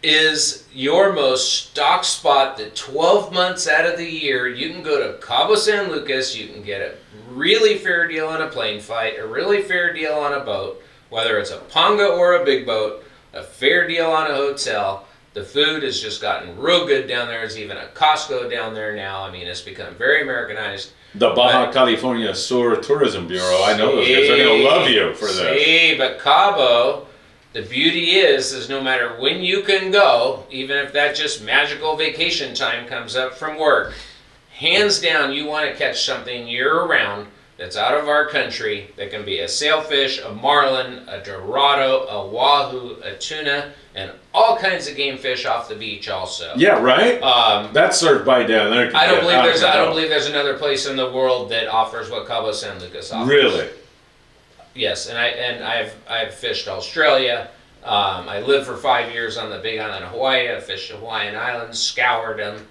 [SPEAKER 2] Is your most stock spot that 12 months out of the year you can go to Cabo San Lucas, you can get a really fair deal on a plane flight, a really fair deal on a boat, whether it's a Ponga or a big boat, a fair deal on a hotel. The food has just gotten real good down there. There's even a Costco down there now. I mean, it's become very Americanized.
[SPEAKER 1] The Baja California Sur Tourism Bureau, I know those guys. They're going to love you for this.
[SPEAKER 2] But Cabo, the beauty is no matter when you can go, even if that just magical vacation time comes up from work, hands down, you want to catch something year-round that's out of our country that can be a sailfish, a marlin, a dorado, a wahoo, a tuna, and all kinds of game fish off the beach also.
[SPEAKER 1] Yeah, right? That's served by down there.
[SPEAKER 2] I don't believe there's another place in the world that offers what Cabo San Lucas offers.
[SPEAKER 1] Really?
[SPEAKER 2] Yes, and I've fished Australia. I lived for 5 years on the Big Island of Hawaii. I fished the Hawaiian Islands, scoured them.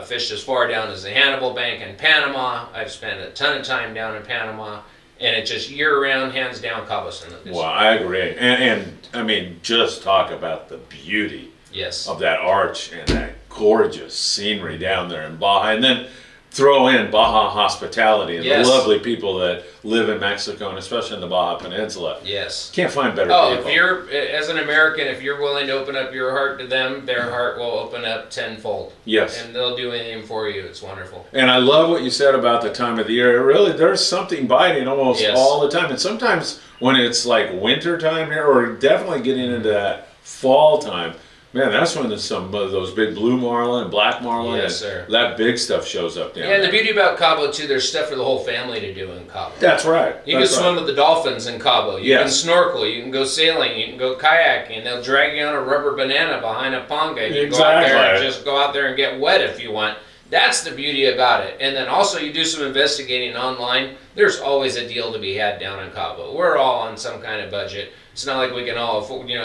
[SPEAKER 2] Fished as far down as the Hannibal Bank in Panama. I've spent a ton of time down in Panama, and it just year-round, hands down, Cabo San Lucas.
[SPEAKER 1] Well, I agree. And I mean, just talk about the beauty
[SPEAKER 2] Yes.
[SPEAKER 1] of that arch and that gorgeous scenery down there in Baja. And then throw in Baja hospitality and
[SPEAKER 2] Yes.
[SPEAKER 1] the lovely people that live in Mexico and especially in the Baja Peninsula.
[SPEAKER 2] Yes.
[SPEAKER 1] Can't find better
[SPEAKER 2] Oh,
[SPEAKER 1] people.
[SPEAKER 2] if you're, as an American, if you're willing to open up your heart to them, their heart will open up tenfold.
[SPEAKER 1] Yes.
[SPEAKER 2] And they'll do anything for you. It's wonderful.
[SPEAKER 1] And I love what you said about the time of the year. Really, there's something biting almost
[SPEAKER 2] Yes.
[SPEAKER 1] all the time. And sometimes when it's like winter time here, or definitely getting into that fall time, man, that's when there's some of those big blue marlin and black marlin.
[SPEAKER 2] Yes,
[SPEAKER 1] and
[SPEAKER 2] sir.
[SPEAKER 1] that big stuff shows up down
[SPEAKER 2] Yeah, and the
[SPEAKER 1] there.
[SPEAKER 2] beauty about Cabo, too, there's stuff for the whole family to do in Cabo.
[SPEAKER 1] That's right.
[SPEAKER 2] You
[SPEAKER 1] That's
[SPEAKER 2] can swim with the dolphins in Cabo. You can
[SPEAKER 1] Yes.
[SPEAKER 2] snorkel. You can go sailing. You can go kayaking. They'll drag you on a rubber banana behind a panga. You can go out there and
[SPEAKER 1] Exactly.
[SPEAKER 2] just go out there and get wet if you want. That's the beauty about it. And then also you do some investigating online. There's always a deal to be had down in Cabo. We're all on some kind of budget. It's not like we can all,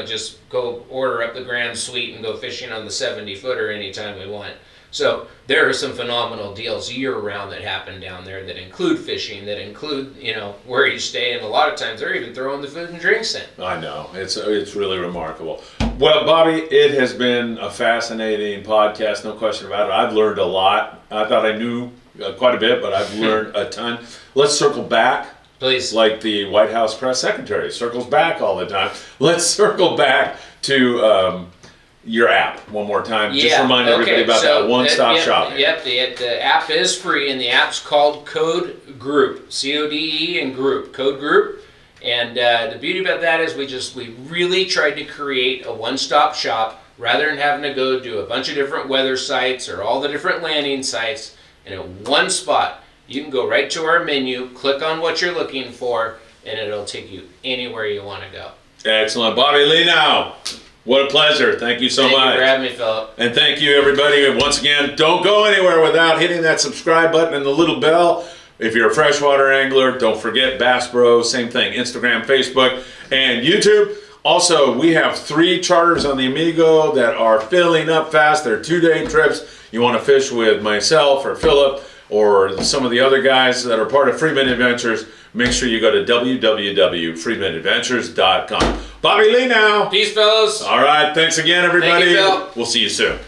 [SPEAKER 2] just go order up the Grand Suite and go fishing on the 70-footer anytime we want. So there are some phenomenal deals year-round that happen down there that include fishing, that include, where you stay, and a lot of times they're even throwing the food and drinks in.
[SPEAKER 1] I know. It's really remarkable. Well, Bobby, it has been a fascinating podcast, no question about it. I've learned a lot. I thought I knew quite a bit, but I've learned a ton. Let's circle back.
[SPEAKER 2] Please.
[SPEAKER 1] Like the White House press secretary circles back all the time. Let's circle back to your app one more time. Just remind everybody about that one-stop shopping.
[SPEAKER 2] Yep, the app is free, and the app's called Code Group, C-O-D-E and Group, Code Group. And the beauty about that is we really tried to create a one-stop shop rather than having to go to a bunch of different weather sites or all the different landing sites. And in one spot, you can go right to our menu, click on what you're looking for, and it'll take you anywhere you want to go.
[SPEAKER 1] Excellent. Bobby Leinau, what a pleasure. Thank you so much.
[SPEAKER 2] Thank you for having me, Philip.
[SPEAKER 1] And thank you, everybody. And once again, don't go anywhere without hitting that subscribe button and the little bell. If you're a freshwater angler, don't forget Bass Bros, same thing, Instagram, Facebook, and YouTube. Also, we have 3 charters on the Amigo that are filling up fast. They're 2-day trips. You want to fish with myself or Philip or some of the other guys that are part of Friedman Adventures, make sure you go to www.friedmanadventures.com. Bobby Leinau.
[SPEAKER 2] Peace, fellas.
[SPEAKER 1] All right, thanks again, everybody.
[SPEAKER 2] Thank you, Phil.
[SPEAKER 1] We'll see you soon.